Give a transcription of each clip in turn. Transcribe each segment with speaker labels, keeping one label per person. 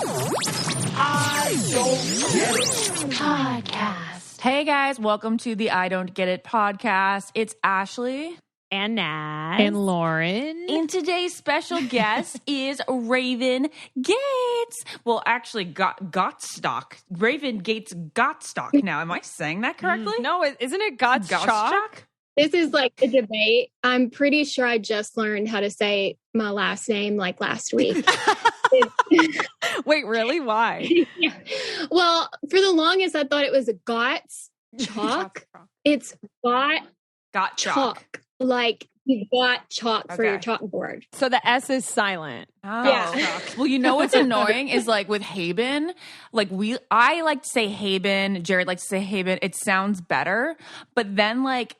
Speaker 1: I Don't Get It
Speaker 2: Podcast. Hey guys, welcome to the I Don't Get It podcast. It's Ashley
Speaker 3: and Naz
Speaker 4: and Lauren.
Speaker 2: And today's special guest is Raven Gates. Well, actually, Gottschalk. Raven Gates Gottschalk. Now, am I saying that correctly?
Speaker 3: No, isn't it Gottschalk?
Speaker 5: This is like a debate. I'm pretty sure I just learned how to say my last name like last week.
Speaker 3: Wait, really? Why?
Speaker 5: Yeah. Well, for the longest, I thought it was a Gottschalk. It's Gottschalk. Like you got chalk for your chalkboard.
Speaker 3: So the S is silent.
Speaker 2: Oh.
Speaker 5: Yeah.
Speaker 2: Well, you know what's annoying is like with Haben, like I like to say Haben, Jared likes to say Haben. It sounds better, but then like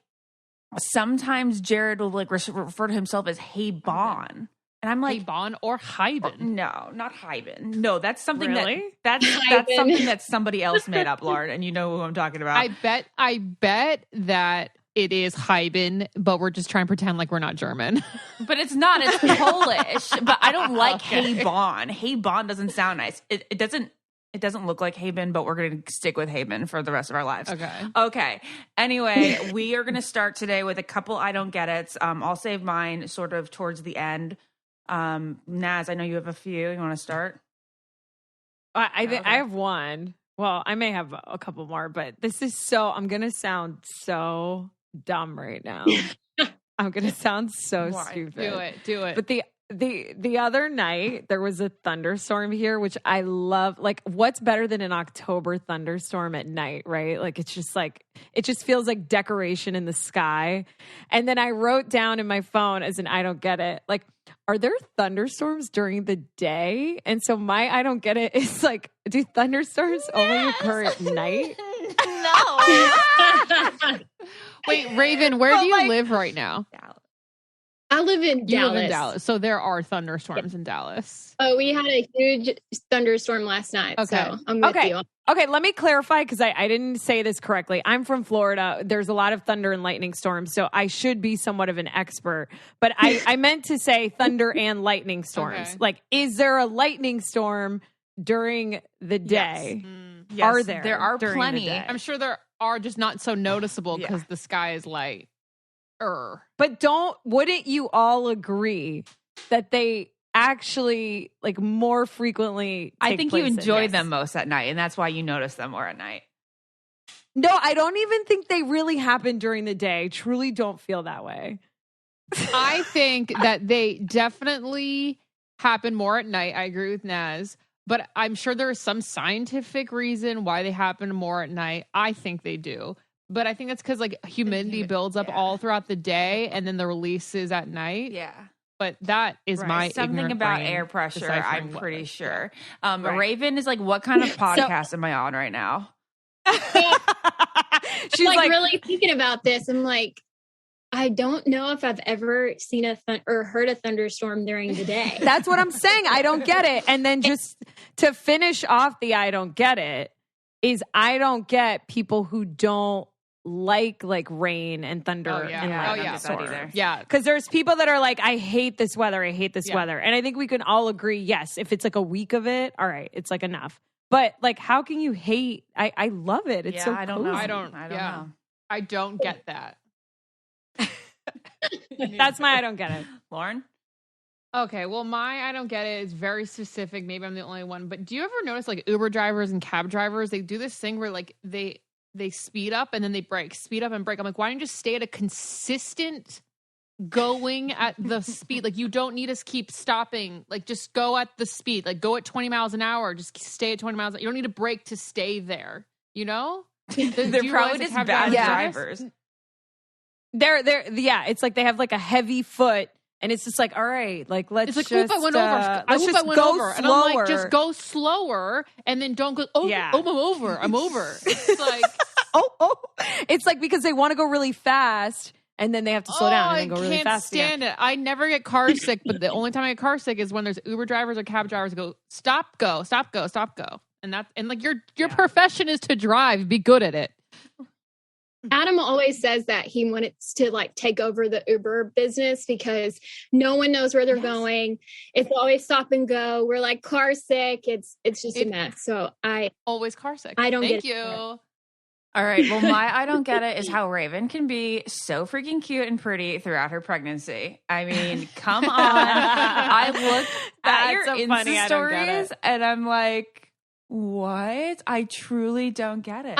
Speaker 2: sometimes Jared will like refer to himself as Haben. And I'm like,
Speaker 4: Haben or Hyben?
Speaker 2: No, not Hyben. No, that's something
Speaker 3: really?
Speaker 2: that's something that somebody else made up, Lord, and you know who I'm talking about.
Speaker 4: I bet that it is Hyben, but we're just trying to pretend like we're not German.
Speaker 2: But it's not. It's Polish. But I don't like Haben. Haben doesn't sound nice. It doesn't look like Haben, but we're going to stick with Haben for the rest of our lives. Okay. Anyway, we are going to start today with a couple I don't get it's. I'll save mine sort of towards the end. Naz, I know you have a few. You want to start?
Speaker 3: I have one. Well, I may have a couple more, but this is I'm going to sound so dumb right now. I'm going to sound so stupid.
Speaker 4: Do it.
Speaker 3: But the other night there was a thunderstorm here, which I love. Like, what's better than an October thunderstorm at night, right? Like, it just feels like decoration in the sky. And then I wrote down in my phone as an I don't get it, like, are there thunderstorms during the day? And so my I don't get it is like, do thunderstorms only occur at night?
Speaker 2: No.
Speaker 4: Wait, Raven, where do you live right now?
Speaker 5: I live in Dallas.
Speaker 4: You live in Dallas, so there are thunderstorms in Dallas.
Speaker 5: Oh, we had a huge thunderstorm last night.
Speaker 4: Okay.
Speaker 5: So I'm with you.
Speaker 3: Okay, let me clarify because I didn't say this correctly. I'm from Florida. There's a lot of thunder and lightning storms, so I should be somewhat of an expert. But I meant to say thunder and lightning storms.
Speaker 4: Okay.
Speaker 3: Like, is there a lightning storm during the day?
Speaker 2: Yes.
Speaker 3: Are there?
Speaker 2: There are
Speaker 3: during
Speaker 2: plenty.
Speaker 3: the day?
Speaker 4: I'm sure there are, just not so noticeable because the sky is light.
Speaker 3: But wouldn't you all agree that they actually like more frequently take
Speaker 2: I think you
Speaker 3: place
Speaker 2: enjoy
Speaker 3: at
Speaker 2: them most at night, and that's why you notice them more at night.
Speaker 3: No, I don't even think they really happen during the day. I truly don't feel that way.
Speaker 4: I think that they definitely happen more at night. I agree with Naz, but I'm sure there is some scientific reason why they happen more at night. I think they do. But I think that's because like humidity builds up all throughout the day and then the release is at night.
Speaker 2: Yeah.
Speaker 4: But that is my
Speaker 2: something about
Speaker 4: brain
Speaker 2: air pressure, I'm pretty sure.
Speaker 3: Right.
Speaker 2: Raven is like, what kind of podcast am I on right now?
Speaker 3: She's
Speaker 5: like really thinking about this. I'm like, I don't know if I've ever seen or heard a thunderstorm during the day.
Speaker 3: That's what I'm saying. I don't get it. And then just to finish off the I don't get it is I don't get people who don't like rain and thunder and lightning storms.
Speaker 4: Yeah.
Speaker 3: Because there's people that are like, I hate this weather. I hate this weather. And I think we can all agree, yes, if it's like a week of it, all right, it's like enough. But like, how can you hate? I love it. It's so
Speaker 2: I don't
Speaker 3: cozy.
Speaker 2: know.
Speaker 4: I don't know. I don't get that.
Speaker 3: That's my I don't get it.
Speaker 2: Lauren?
Speaker 4: Okay, well, my I don't get it is very specific. Maybe I'm the only one. But do you ever notice like Uber drivers and cab drivers, they do this thing where like they speed up and then they brake, speed up and brake. I'm like, why don't you just stay at a consistent going at the speed? Like, you don't need to keep stopping. Like, just go at the speed. Like, go at 20 miles an hour. Just stay at 20 miles. You don't need to brake to stay there. You know?
Speaker 2: They're probably just bad drivers.
Speaker 3: It's like they have like a heavy foot. And it's just like, all right, like, let's
Speaker 4: it's like,
Speaker 3: just...
Speaker 4: I went over. I went over. And I'm like, just go slower and then don't go, I'm over. I'm over. It's like...
Speaker 3: It's like because they want to go really fast and then they have to slow down and then go really fast.
Speaker 4: I can't stand it. I never get car sick, but the only time I get car sick is when there's Uber drivers or cab drivers go, stop, go. And like your profession is to drive. Be good at it.
Speaker 5: Adam always says that he wants to like take over the Uber business because no one knows where they're going. It's always stop and go. We're like car sick. It's just a mess. So I
Speaker 4: always car sick.
Speaker 5: I don't
Speaker 4: Thank
Speaker 5: get
Speaker 4: you.
Speaker 5: it.
Speaker 2: All right. Well, my I don't get it is how Raven can be so freaking cute and pretty throughout her pregnancy. I mean, come on. I looked at your Insta stories and I'm like, what? I truly don't get it.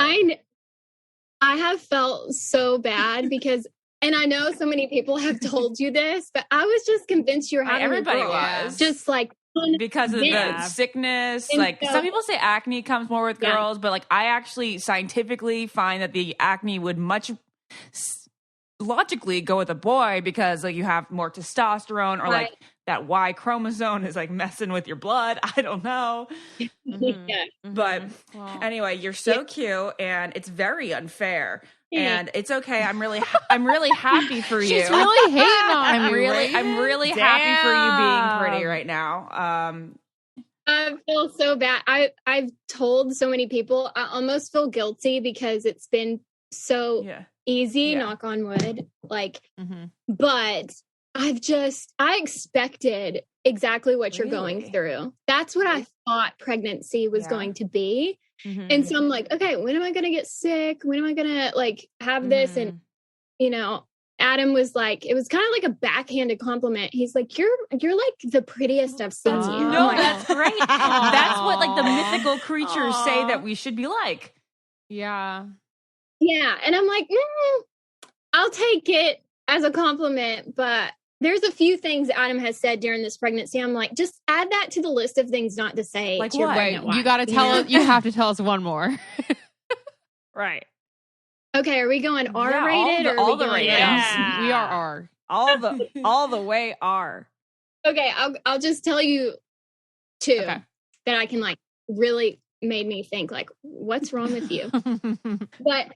Speaker 5: I have felt so bad because, and I know so many people have told you this, but I was just convinced you were having
Speaker 2: everybody
Speaker 5: a girl.
Speaker 2: was.
Speaker 5: Just like
Speaker 2: because of the sickness. And like some people say acne comes more with girls, but like I actually scientifically find that the acne would much logically go with a boy because like you have more testosterone or like that Y chromosome is like messing with your blood. I don't know. But anyway, you're so cute and it's very unfair. And it's okay. I'm really happy for you.
Speaker 4: She's really hating on me.
Speaker 2: I'm really happy for you being pretty right now.
Speaker 5: I feel so bad. I've told so many people. I almost feel guilty because it's been so easy, knock on wood. Like, but I expected exactly what you're going through. That's what I thought pregnancy was going to be. And so I'm like, okay, when am I going to get sick? When am I going to like have this? And, you know, Adam was like, it was kind of like a backhanded compliment. He's like, you're like the prettiest I've seen you.
Speaker 2: No, that's right. That's what like the mythical creatures say that we should be like.
Speaker 4: Yeah.
Speaker 5: Yeah. And I'm like, I'll take it as a compliment, but there's a few things Adam has said during this pregnancy. I'm like, just add that to the list of things not to say.
Speaker 2: Like
Speaker 5: to your
Speaker 2: what?
Speaker 5: pregnant wife,
Speaker 4: You got to tell us. You have to tell us one more.
Speaker 3: Right.
Speaker 5: Okay. Are we going R-rated or
Speaker 2: all
Speaker 5: are we
Speaker 2: the
Speaker 5: going?
Speaker 2: ratings.
Speaker 3: Yeah.
Speaker 4: We are R.
Speaker 3: All the way R.
Speaker 5: Okay. I'll just tell you two that I can like really made me think like, what's wrong with you? But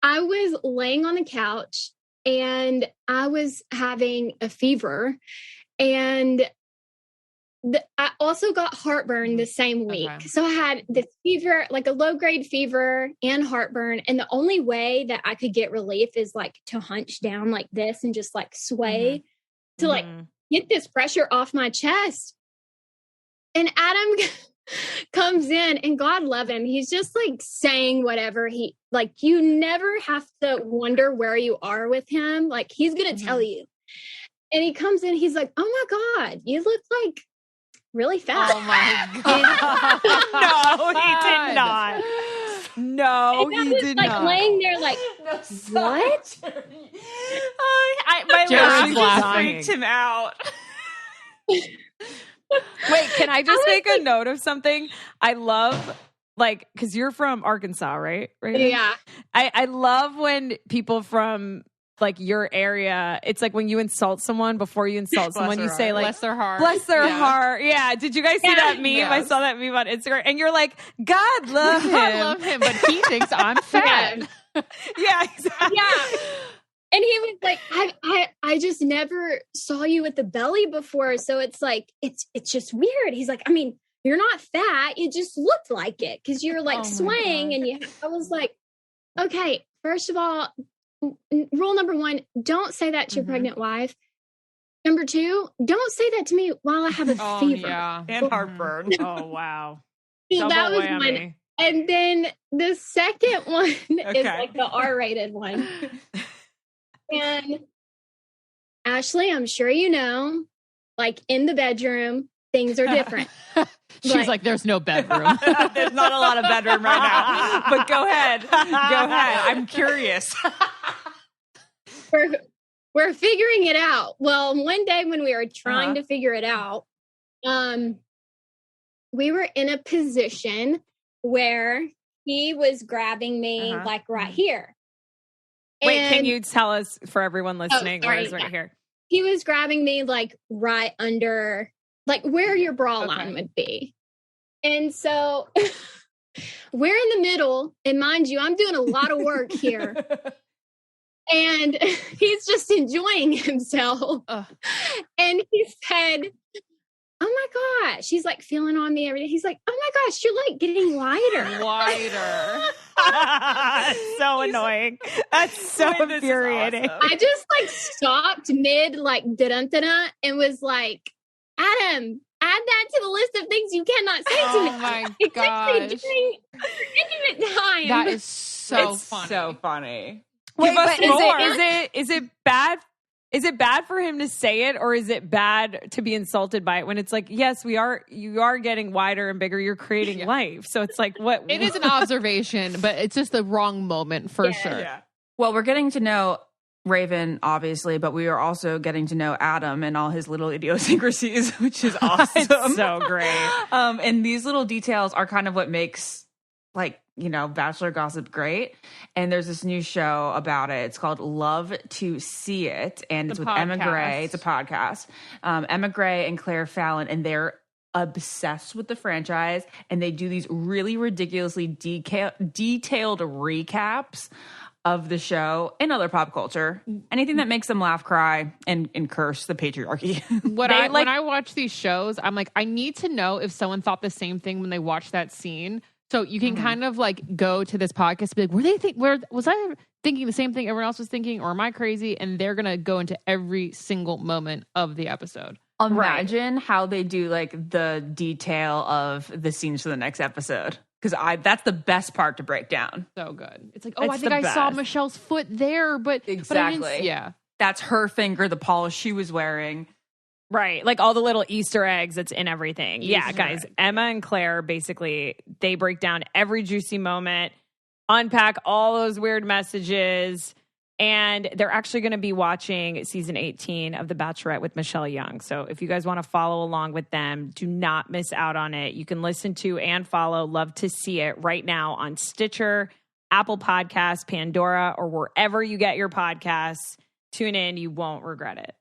Speaker 5: I was laying on the couch and I was having a fever and I also got heartburn the same week.
Speaker 4: Okay.
Speaker 5: So I had this fever, like a low grade fever and heartburn. And the only way that I could get relief is like to hunch down like this and just like sway to like get this pressure off my chest. And Adam comes in and God love him. He's just like saying whatever he like, you never have to wonder where you are with him. Like he's going to tell you. And he comes in, he's like, oh my God, you look like really fat.
Speaker 4: Oh my God.
Speaker 3: No, he did not. No,
Speaker 5: and I
Speaker 3: he
Speaker 5: was
Speaker 3: did
Speaker 5: like
Speaker 3: not.
Speaker 5: laying there like, what?
Speaker 2: My
Speaker 4: Jared's
Speaker 2: laugh
Speaker 4: laughing.
Speaker 2: freaked him out.
Speaker 3: Wait, can I just make a note of something? I love, like, because you're from Arkansas, right?
Speaker 5: Yeah.
Speaker 3: I love when people from like your area, it's like when you insult someone before you insult someone, you say like,
Speaker 4: bless their heart.
Speaker 3: Bless their heart. Yeah. Did you guys see that meme?
Speaker 2: Yes.
Speaker 3: I saw that meme on Instagram. And you're like, God love him.
Speaker 4: I love him, but he thinks I'm fat.
Speaker 3: Yeah, exactly.
Speaker 5: Yeah. And he was like, I just never saw you with the belly before. So it's like, it's just weird. He's like, I mean, you're not fat. You just looked like it because you're like swaying. And I was like, okay, first of all, rule number one, don't say that to your pregnant wife. Number two, don't say that to me while I have a fever.
Speaker 4: Yeah.
Speaker 2: And heartburn.
Speaker 3: Oh, wow.
Speaker 5: So that was
Speaker 3: whammy.
Speaker 5: one. And then the second one is like the R-rated one. And Ashley, I'm sure you know, like in the bedroom, things are different.
Speaker 4: She's like, there's no bedroom.
Speaker 2: There's not a lot of bedroom right now. But go ahead. Go ahead. I'm curious.
Speaker 5: We're figuring it out. Well, one day when we were trying to figure it out, we were in a position where he was grabbing me like right here.
Speaker 3: Wait,
Speaker 5: And-
Speaker 3: can you tell us for everyone listening
Speaker 5: sorry,
Speaker 3: what is right here?
Speaker 5: He was grabbing me like right under, like where your bra line would be. And so we're in the middle, and mind you, I'm doing a lot of work here. And he's just enjoying himself. And he said, oh my gosh, she's like feeling on me every day. He's like, oh my gosh, you're like getting lighter.
Speaker 3: So annoying. That's so infuriating.
Speaker 2: Awesome.
Speaker 5: I just like stopped mid like da-dun-da-dun and was like, Adam, add that to the list of things you cannot say to me.
Speaker 4: Oh my
Speaker 5: Especially
Speaker 4: gosh.
Speaker 5: during intimate time.
Speaker 4: That is so
Speaker 2: It's
Speaker 4: funny.
Speaker 2: so funny.
Speaker 3: Wait,
Speaker 2: Give us
Speaker 3: but
Speaker 2: more.
Speaker 3: is it bad? Is it bad for him to say it, or is it bad to be insulted by it when it's like, yes, you are getting wider and bigger, you're creating life. So it's like, what?
Speaker 4: It is an observation, but it's just the wrong moment for sure.
Speaker 2: Yeah. Well, we're getting to know Raven, obviously, but we are also getting to know Adam and all his little idiosyncrasies, which is awesome.
Speaker 3: It's so great.
Speaker 2: And these little details are kind of what makes, like, you know, Bachelor gossip great. And there's this new show about it. It's called Love to See It. And it's with Emma Gray. It's a podcast. Emma Gray and Claire Fallon. And they're obsessed with the franchise. And they do these really ridiculously detailed recaps of the show and other pop culture. Anything that makes them laugh, cry, and curse the patriarchy.
Speaker 4: When I watch these shows, I'm like, I need to know if someone thought the same thing when they watched that scene. So you can kind of like go to this podcast and be like, where was I thinking the same thing everyone else was thinking, or am I crazy? And they're going to go into every single moment of the episode.
Speaker 2: Imagine how they do like the detail of the scenes for the next episode. Because that's the best part to break down.
Speaker 4: So good. It's like, I think I saw Michelle's foot there, but
Speaker 2: exactly.
Speaker 4: But I didn't, yeah.
Speaker 2: That's her finger, the polish she was wearing.
Speaker 3: Right. Like all the little Easter eggs that's in everything. Yeah, guys. Emma and Claire, basically, they break down every juicy moment, unpack all those weird messages, and they're actually going to be watching season 18 of The Bachelorette with Michelle Young. So if you guys want to follow along with them, do not miss out on it. You can listen to and follow Love to See It right now on Stitcher, Apple Podcasts, Pandora, or wherever you get your podcasts. Tune in. You won't regret it.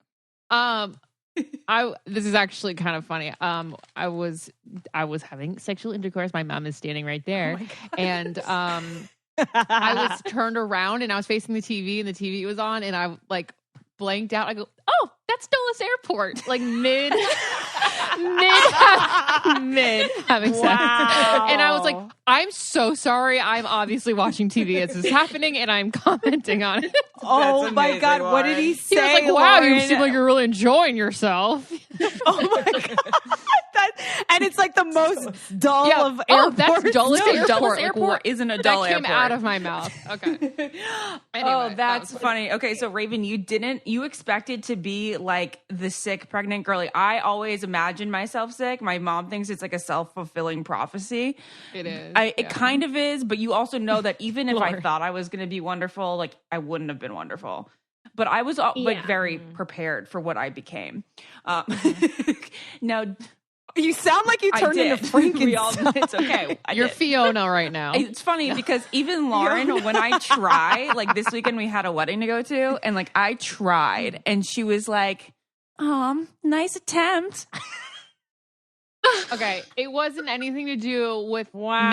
Speaker 4: This is actually kind of funny. I was having sexual intercourse. My mom is standing right there, and I was turned around and I was facing the TV, and the TV was on, and I like blanked out. I go, "Oh, that's Dulles Airport!" Like mid having sex, and I was like, "I'm so sorry. I'm obviously watching TV as this is happening, and I'm commenting on it."
Speaker 3: Oh my God!
Speaker 2: Lauren.
Speaker 3: What did he say?
Speaker 4: He was like, "Wow,
Speaker 3: Lauren?
Speaker 4: you seem like you're really enjoying yourself."
Speaker 3: Oh my God! And it's like the most dull of airports.
Speaker 4: Oh, that's Dulles Airport.
Speaker 2: Dulles Airport isn't a dull
Speaker 4: airport. That came
Speaker 2: airport.
Speaker 4: out of my mouth. Okay. Anyway,
Speaker 2: oh, that's funny. Okay, so Raven, you expected to be like the sick pregnant girlie. I always imagine myself sick. My mom thinks it's like a self-fulfilling prophecy.
Speaker 4: It is.
Speaker 2: It kind of is, but you also know that even if I thought I was going to be wonderful, like I wouldn't have been wonderful. But I was like very prepared for what I became. Now,
Speaker 3: you sound like you turned into Frankenstein.
Speaker 2: It's okay.
Speaker 4: You're Fiona right now.
Speaker 2: It's funny because even Lauren, when I try, like this weekend we had a wedding to go to, and like I tried, and she was like, nice attempt.
Speaker 4: Okay, it wasn't anything to do with
Speaker 3: Lauren.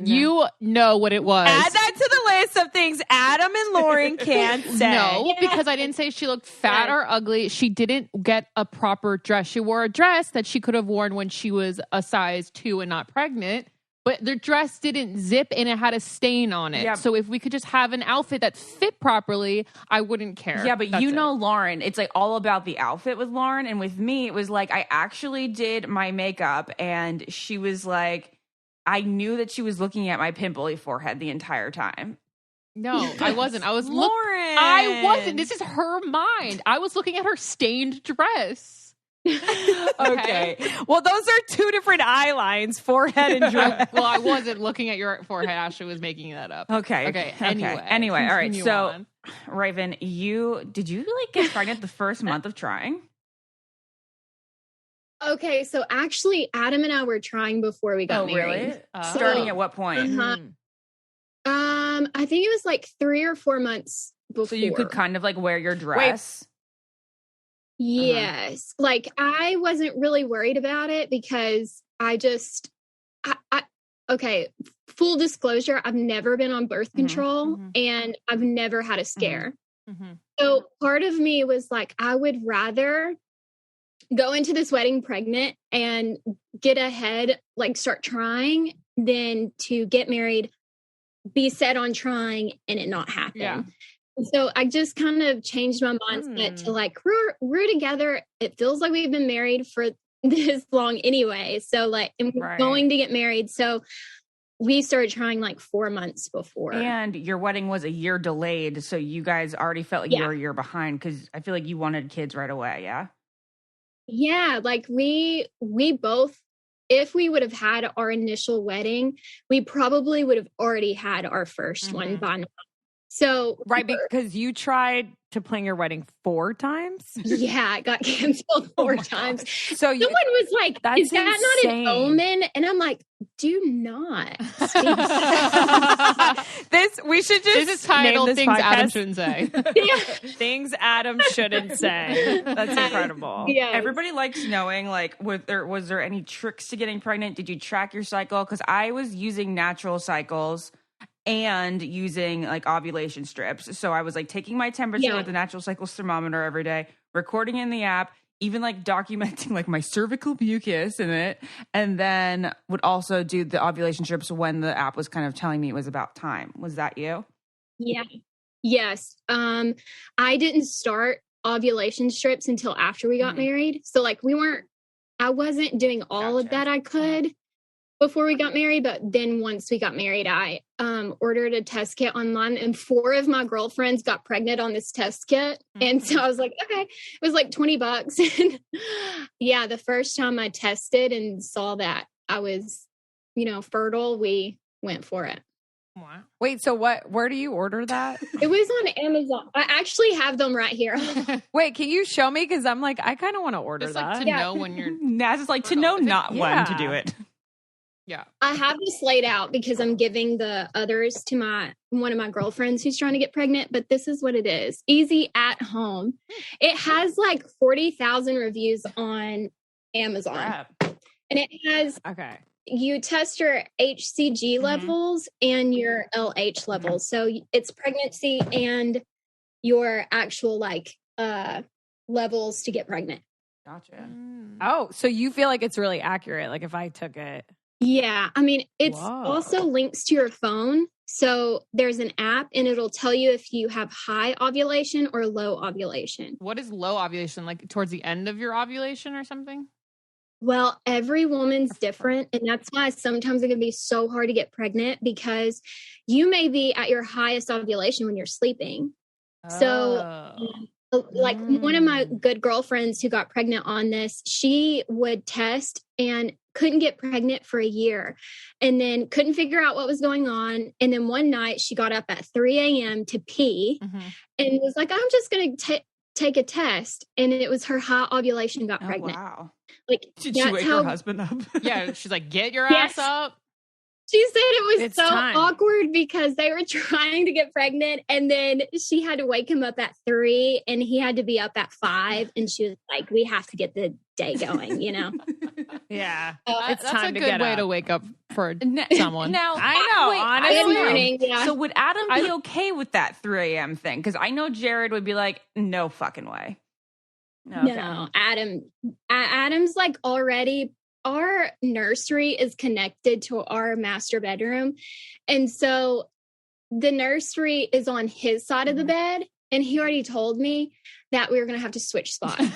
Speaker 4: You know what it was.
Speaker 3: Add that to the list of things Adam and Lauren can't say.
Speaker 4: No, because I didn't say she looked fat or ugly. She didn't get a proper dress. She wore a dress that she could have worn when she was a size 2 and not pregnant. But the dress didn't zip and it had a stain on it. Yeah. So if we could just have an outfit that fit properly, I wouldn't care.
Speaker 2: Yeah, but Lauren, it's like all about the outfit with Lauren. And with me, it was like I actually did my makeup and she was like, I knew that she was looking at my pimply forehead the entire time.
Speaker 4: No, I wasn't. I was
Speaker 3: Lauren.
Speaker 4: I wasn't. This is her mind. I was looking at her stained dress.
Speaker 2: Okay.
Speaker 3: Well, those are two different eye lines, forehead and dress.
Speaker 4: Well, I wasn't looking at your forehead. Ashley was making that up.
Speaker 2: Okay. Anyway. All right. So, Raven, did you like get pregnant the first month of trying?
Speaker 5: Okay, so actually, Adam and I were trying before we got married.
Speaker 2: Really? Starting at what point?
Speaker 5: I think it was like 3 or 4 months before.
Speaker 2: So you could kind of like wear your dress.
Speaker 5: Yes. Like I wasn't really worried about it because okay, full disclosure, I've never been on birth control and I've never had a scare. So part of me was like, I would rather go into this wedding pregnant and get ahead, like start trying, than to get married, be set on trying, and it not happen. Yeah. So I just kind of changed my mindset to like, we're together. It feels like we've been married for this long anyway. So like, and we're going to get married. So we started trying like 4 months before.
Speaker 2: And your wedding was a year delayed. So you guys already felt like you were a year behind, because I feel like you wanted kids right away. Yeah.
Speaker 5: Yeah. Like we both, if we would have had our initial wedding, we probably would have already had our first one by now. So
Speaker 3: because you tried to plan your wedding 4 times.
Speaker 5: Yeah, it got canceled 4 times.
Speaker 3: So
Speaker 5: someone was like, "Is that not an omen?" And I'm like, "Do not."
Speaker 3: We should just
Speaker 4: this is titled
Speaker 3: this
Speaker 4: "Things
Speaker 3: podcast.
Speaker 4: Adam Shouldn't Say."
Speaker 3: Things Adam shouldn't say. That's incredible.
Speaker 2: Yeah, everybody likes knowing. Like, was there any tricks to getting pregnant? Did you track your cycle? Because I was using natural cycles and using like ovulation strips. So I was like taking my temperature with the natural cycles thermometer every day, recording in the app, even like documenting like my cervical mucus in it, and then would also do the ovulation strips when the app was kind of telling me it was about time. Was that you?
Speaker 5: Yeah. Yes. I didn't start ovulation strips until after we got married. So like I wasn't doing all of that I could before we got married, but then once we got married, I ordered a test kit online, and 4 of my girlfriends got pregnant on this test kit. And so I was like, okay, it was like $20. And yeah, the first time I tested and saw that I was, fertile, we went for it.
Speaker 3: Wow. Wait, so where do you order that?
Speaker 5: It was on Amazon. I actually have them right here.
Speaker 3: Wait, can you show me? Because I'm like, I kind of want to order
Speaker 4: just
Speaker 3: that.
Speaker 4: Like to know when you're
Speaker 2: Naz is like to know not when to do it.
Speaker 4: Yeah.
Speaker 5: I have this laid out because I'm giving the others to one of my girlfriends who's trying to get pregnant, but this is what it is. Easy at home. It has like 40,000 reviews on Amazon. Crap. And it has, you test your HCG levels and your LH levels. So it's pregnancy and your actual levels to get pregnant.
Speaker 2: Gotcha.
Speaker 3: Oh, so you feel like it's really accurate. Like if I took it.
Speaker 5: Yeah. I mean, it's also links to your phone. So there's an app and it'll tell you if you have high ovulation or low ovulation.
Speaker 4: What is low ovulation? Like towards the end of your ovulation or something?
Speaker 5: Well, every woman's different. And that's why sometimes it can be so hard to get pregnant, because you may be at your highest ovulation when you're sleeping. So like one of my good girlfriends who got pregnant on this, she would test and couldn't get pregnant for a year, and then couldn't figure out what was going on. And then one night she got up at 3 a.m. to pee and was like, I'm just going to take a test. And it was her high ovulation got pregnant.
Speaker 2: Wow.
Speaker 5: Like,
Speaker 2: did she wake her husband up?
Speaker 4: Yeah. She's like, get your ass up.
Speaker 5: She said it was awkward because they were trying to get pregnant, and then she had to wake him up at 3 and he had to be up at 5. And she was like, we have to get the day going,
Speaker 3: Yeah.
Speaker 4: It's time to get up. That's a good way to wake up for someone.
Speaker 2: Now,
Speaker 3: I know, honestly.
Speaker 5: Good morning. Yeah.
Speaker 2: So would Adam be okay with that 3 a.m. thing? Because I know Jared would be like, no fucking way.
Speaker 5: No, Adam's like already... Our nursery is connected to our master bedroom. And so the nursery is on his side of the bed. And he already told me that we were going to have to switch spots. And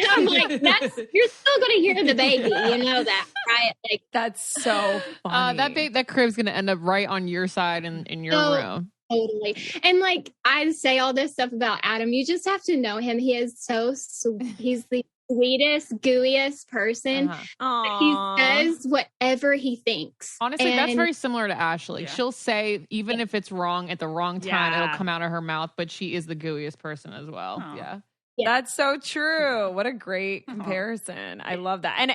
Speaker 5: I'm like, you're still going to hear the baby. You know that, right? Like,
Speaker 3: that's so funny.
Speaker 4: That crib's going to end up right on your side in your room.
Speaker 5: Totally. And like, I say all this stuff about Adam. You just have to know him. He is so sweet. He's the sweetest, gooeyest person. He says whatever he thinks.
Speaker 4: Honestly, that's very similar to Ashley. Yeah. She'll say, even if it's wrong at the wrong time, it'll come out of her mouth, but she is the gooeyest person as well. Yeah.
Speaker 3: That's so true. What a great comparison. I love that. And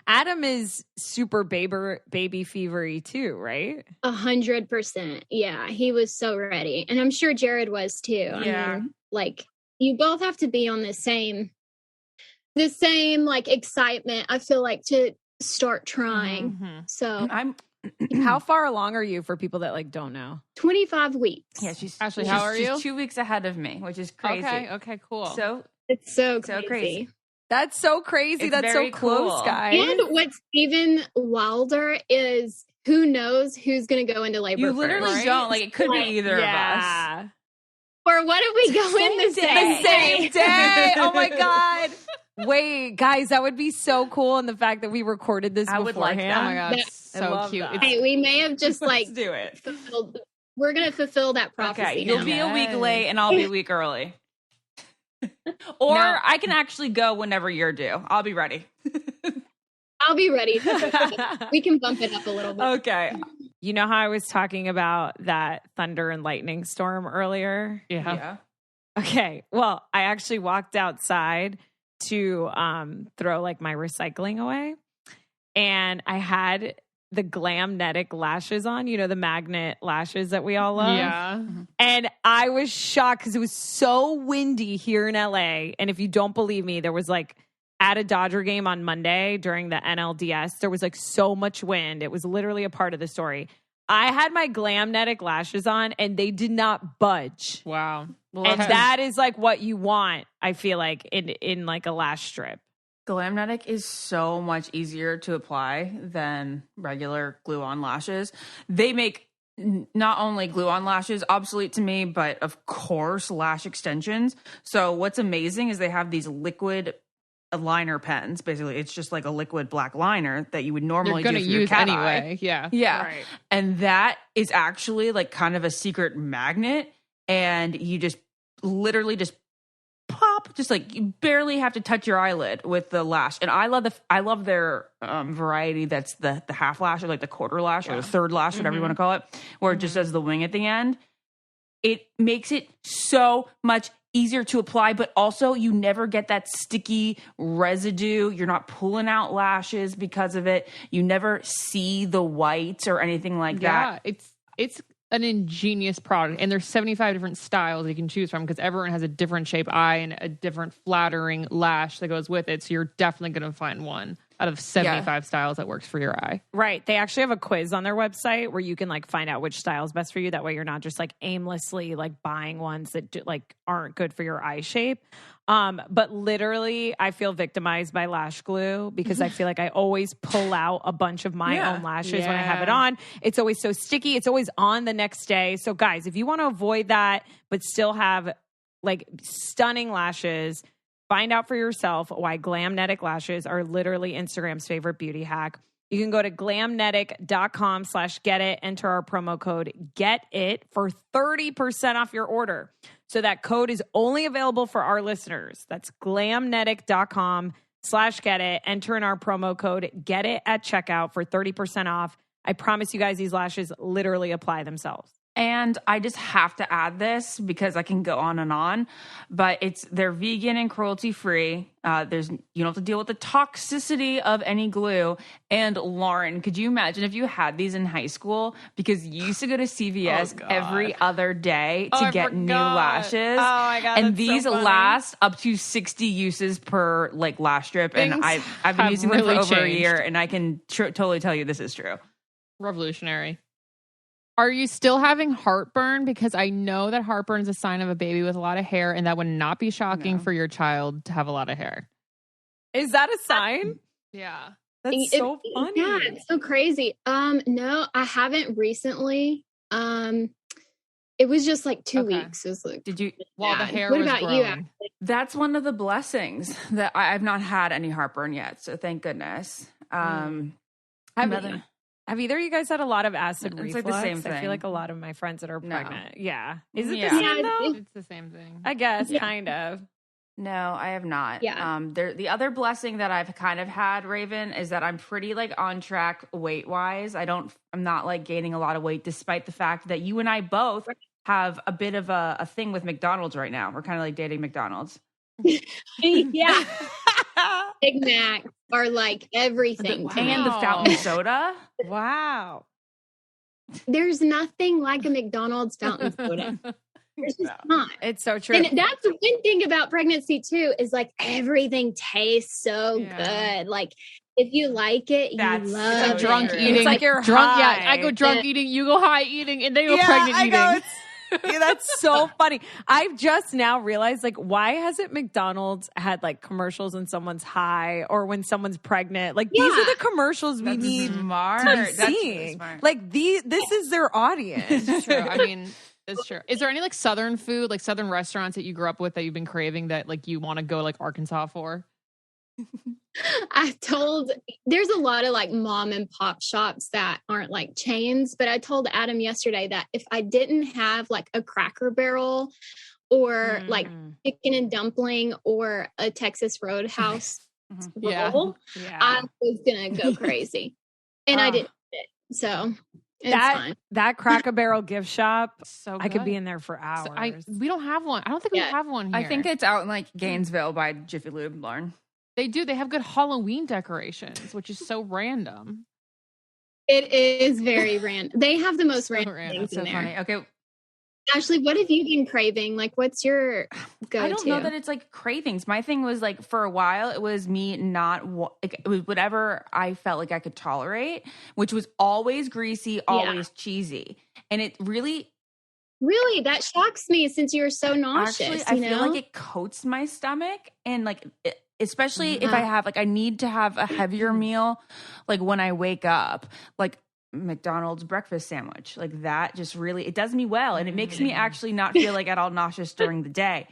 Speaker 3: Adam is super baby fevery too, right?
Speaker 5: 100%. Yeah. He was so ready. And I'm sure Jared was too.
Speaker 2: Yeah.
Speaker 5: I mean, like, you both have to be on the same like excitement, I feel like, to start trying. So
Speaker 3: how far along are you for people that like don't know?
Speaker 5: 25 weeks.
Speaker 2: Yeah, she's
Speaker 4: Ashley, how are you?
Speaker 2: She's 2 weeks ahead of me, which is crazy.
Speaker 4: Okay, cool.
Speaker 2: So
Speaker 5: It's so crazy.
Speaker 3: That's so crazy.
Speaker 2: It's
Speaker 3: That's so close,
Speaker 2: cool.
Speaker 3: guys.
Speaker 5: And what's even wilder is who knows who's going to go into labor.
Speaker 2: You literally
Speaker 5: first,
Speaker 2: don't. Like, it could be either of us.
Speaker 5: Or what if we go in the
Speaker 3: same day? Oh my God. Wait, guys, that would be so cool. And the fact that we recorded this beforehand.
Speaker 2: Would like that.
Speaker 4: Oh my God. So cute.
Speaker 5: Hey, we may have just
Speaker 2: Let's do it.
Speaker 5: We're going to fulfill that prophecy.
Speaker 2: Okay, you'll be a week late and I'll be a week early. Or I can actually go whenever you're due. I'll be ready.
Speaker 5: I'll be ready. We can bump it up a little bit.
Speaker 2: Okay.
Speaker 3: You know how I was talking about that thunder and lightning storm earlier?
Speaker 2: Yeah.
Speaker 3: Okay. Well, I actually walked outside to throw like my recycling away. And I had the Glamnetic lashes on, you know, the magnet lashes that we all love.
Speaker 4: Yeah.
Speaker 3: And I was shocked because it was so windy here in LA. And if you don't believe me, there was like at a Dodger game on Monday during the NLDS, there was like so much wind. It was literally a part of the story. I had my Glamnetic lashes on and they did not budge.
Speaker 4: Wow.
Speaker 3: And that is like what you want, I feel like, in like a lash strip.
Speaker 2: Glamnetic is so much easier to apply than regular glue-on lashes. They make not only glue-on lashes obsolete to me, but of course lash extensions. So what's amazing is they have these liquid liner pens. Basically, it's just like a liquid black liner that you would normally
Speaker 4: You're gonna
Speaker 2: do for your
Speaker 4: use
Speaker 2: cat
Speaker 4: anyway.
Speaker 2: eye.
Speaker 4: Yeah.
Speaker 2: Yeah.
Speaker 3: Right.
Speaker 2: And that is actually like kind of a secret magnet. And you just literally just pop, just like you barely have to touch your eyelid with the lash. And I love their variety that's the half lash or like the quarter lash or the third lash, whatever you want to call it, where it just does the wing at the end. It makes it so much easier to apply, but also you never get that sticky residue. You're not pulling out lashes because of it. You never see the whites or anything like that.
Speaker 4: Yeah, it's an ingenious product, and there's 75 different styles you can choose from because everyone has a different shape eye and a different flattering lash that goes with it. So you're definitely going to find one out of 75 styles that works for your eye.
Speaker 3: Right. They actually have a quiz on their website where you can like find out which style is best for you. That way you're not just like aimlessly like buying ones that like aren't good for your eye shape. But literally I feel victimized by lash glue because I feel like I always pull out a bunch of my own lashes when I have it on. It's always so sticky. It's always on the next day. So guys, if you want to avoid that, but still have like stunning lashes, find out for yourself why Glamnetic lashes are literally Instagram's favorite beauty hack. You can go to glamnetic.com/getit, enter our promo code GETIT for 30% off your order. So that code is only available for our listeners. That's glamnetic.com/getit. Enter in our promo code GETIT at checkout for 30% off. I promise you guys these lashes literally apply themselves.
Speaker 2: And I just have to add this because I can go on, but they're vegan and cruelty free. You don't have to deal with the toxicity of any glue. And Lauren, could you imagine if you had these in high school? Because you used to go to CVS every other day to get new lashes.
Speaker 3: Oh my God.
Speaker 2: And these so last up to 60 uses per like lash strip. And I've been using them for over a year, and I can totally tell you this is true.
Speaker 4: Revolutionary. Are you still having heartburn? Because I know that heartburn is a sign of a baby with a lot of hair, and that would not be shocking for your child to have a lot of hair.
Speaker 3: Is that a sign?
Speaker 4: Yeah.
Speaker 3: That's so funny.
Speaker 5: Yeah, it's so crazy. No, I haven't recently. It was just like 2 weeks. It was like,
Speaker 2: did you?
Speaker 4: While the hair
Speaker 5: what
Speaker 4: was
Speaker 5: about
Speaker 4: growing.
Speaker 5: you? Ashley?
Speaker 2: That's one of the blessings that I've not had any heartburn yet. So thank goodness.
Speaker 3: Have either of you guys had a lot of acid reflux?
Speaker 2: Like the same thing.
Speaker 3: I feel like a lot of my friends that are pregnant. Yeah.
Speaker 2: Is it
Speaker 3: the same though?
Speaker 4: It's the same thing.
Speaker 3: I guess, kind of.
Speaker 2: No, I have not.
Speaker 5: Yeah.
Speaker 2: The other blessing that I've kind of had, Raven, is that I'm pretty like on track weight wise. I'm not like gaining a lot of weight, despite the fact that you and I both have a bit of a thing with McDonald's right now. We're kind of like dating McDonald's.
Speaker 5: Yeah. Big Mac are like everything.
Speaker 2: And the fountain soda.
Speaker 3: Wow.
Speaker 5: There's nothing like a McDonald's fountain soda. There's just not.
Speaker 3: It's so true.
Speaker 5: And that's one thing about pregnancy too, is like everything tastes so good. Like if you like it, you love
Speaker 4: it's like
Speaker 5: it.
Speaker 4: drunk eating.
Speaker 3: It's like you're
Speaker 4: drunk.
Speaker 3: high.
Speaker 4: Yeah, I go drunk eating, you go high eating, and then you go pregnant eating.
Speaker 3: Yeah, that's so funny. I've just now realized, like, why hasn't McDonald's had like commercials when someone's high or when someone's pregnant? Like, these are the commercials we need to be seeing. Really smart. Like, this is their audience.
Speaker 4: It's true. I mean, it's true. Is there any like Southern food, like Southern restaurants that you grew up with that you've been craving that like you want to go like Arkansas for?
Speaker 5: There's a lot of like mom and pop shops that aren't like chains, but I told Adam yesterday that if I didn't have like a Cracker Barrel or like chicken and dumpling or a Texas Roadhouse roll, I was gonna go crazy, and I didn't fit, so it's fine.
Speaker 3: That Cracker Barrel gift shop,
Speaker 4: so good.
Speaker 3: I could be in there for hours.
Speaker 4: We don't have one. I don't think we have one here.
Speaker 2: I think it's out in like Gainesville by Jiffy Lube, Lauren.
Speaker 4: They do. They have good Halloween decorations, which is so random.
Speaker 5: It is very random. They have the most random things in there.
Speaker 2: Funny. Okay.
Speaker 5: Ashley, what have you been craving? Like, what's your go-to?
Speaker 2: I don't know that it's like cravings. My thing was like, for a while, it was me it was whatever I felt like I could tolerate, which was always greasy, always cheesy. And it really...
Speaker 5: Really? That shocks me since you were so nauseous.
Speaker 2: Actually, I feel like it coats my stomach and like... Especially if I have, like, I need to have a heavier meal, like, when I wake up, like, McDonald's breakfast sandwich. Like, that just really, it does me well. And it makes me actually not feel, like, at all nauseous during the day.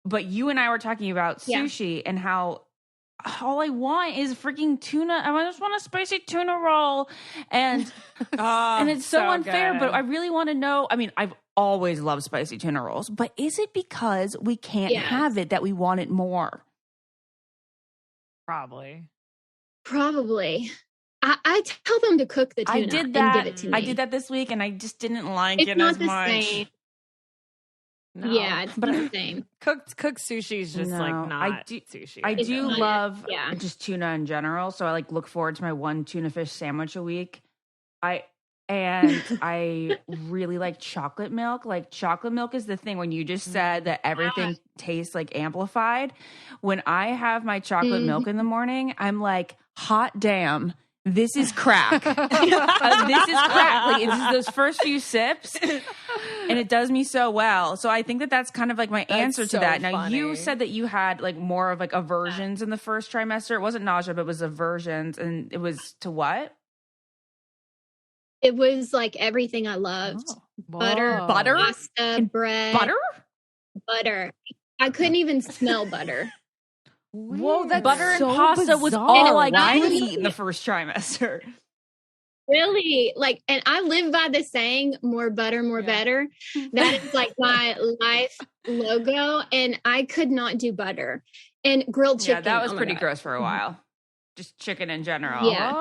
Speaker 2: But you and I were talking about sushi and how all I want is freaking tuna. I just want a spicy tuna roll. And, and it's so unfair, but I really want to know. I mean, I've always loved spicy tuna rolls, but is it because we can't have it that we want it more?
Speaker 3: Probably.
Speaker 5: I tell them to cook the tuna.
Speaker 2: I did that.
Speaker 5: And give it to me.
Speaker 2: I did that this week, and I just didn't like it
Speaker 5: not
Speaker 2: as
Speaker 5: the
Speaker 2: much.
Speaker 5: Same.
Speaker 3: No.
Speaker 5: Yeah, it's not the same.
Speaker 3: Cooked sushi is just like not sushi.
Speaker 2: I do love just tuna in general, so I like look forward to my one tuna fish sandwich a week. I really like chocolate milk. Like, chocolate milk is the thing. When you just said that everything tastes like amplified, when I have my chocolate milk in the morning, I'm like, hot damn, this is crack. This is crack. Like, it's just those first few sips, and it does me so well. So I think that that's kind of like my answer to that. Now, you said that you had like more of like aversions in the first trimester. It wasn't nausea, but it was aversions, and it was to what?
Speaker 5: It was like everything I loved. Butter, pasta, bread. Butter. I couldn't even smell butter.
Speaker 3: Whoa, that's
Speaker 2: butter and
Speaker 3: so
Speaker 2: pasta
Speaker 3: bizarre.
Speaker 2: was all I could eat in the first trimester.
Speaker 5: Really? Like, and I live by the saying, more butter, more better. That is like my life logo. And I could not do butter. And grilled chicken.
Speaker 2: Yeah, that was pretty gross for a while. Just chicken in general.
Speaker 5: Yeah.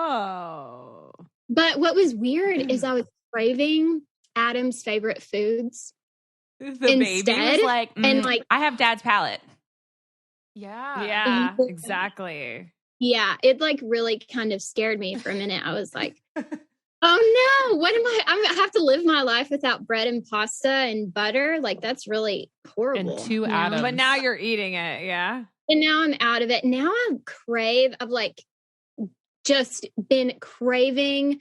Speaker 5: But what was weird is I was craving Adam's favorite foods.
Speaker 2: The baby was like, and like, I have dad's palate.
Speaker 3: Yeah, exactly.
Speaker 5: Yeah, it like really kind of scared me for a minute. I was like, oh no, what am I'm gonna have to live my life without bread and pasta and butter? Like, that's really horrible.
Speaker 4: And 2 Adams.
Speaker 3: But now you're eating it, yeah?
Speaker 5: And now I'm out of it. Now I've like just been craving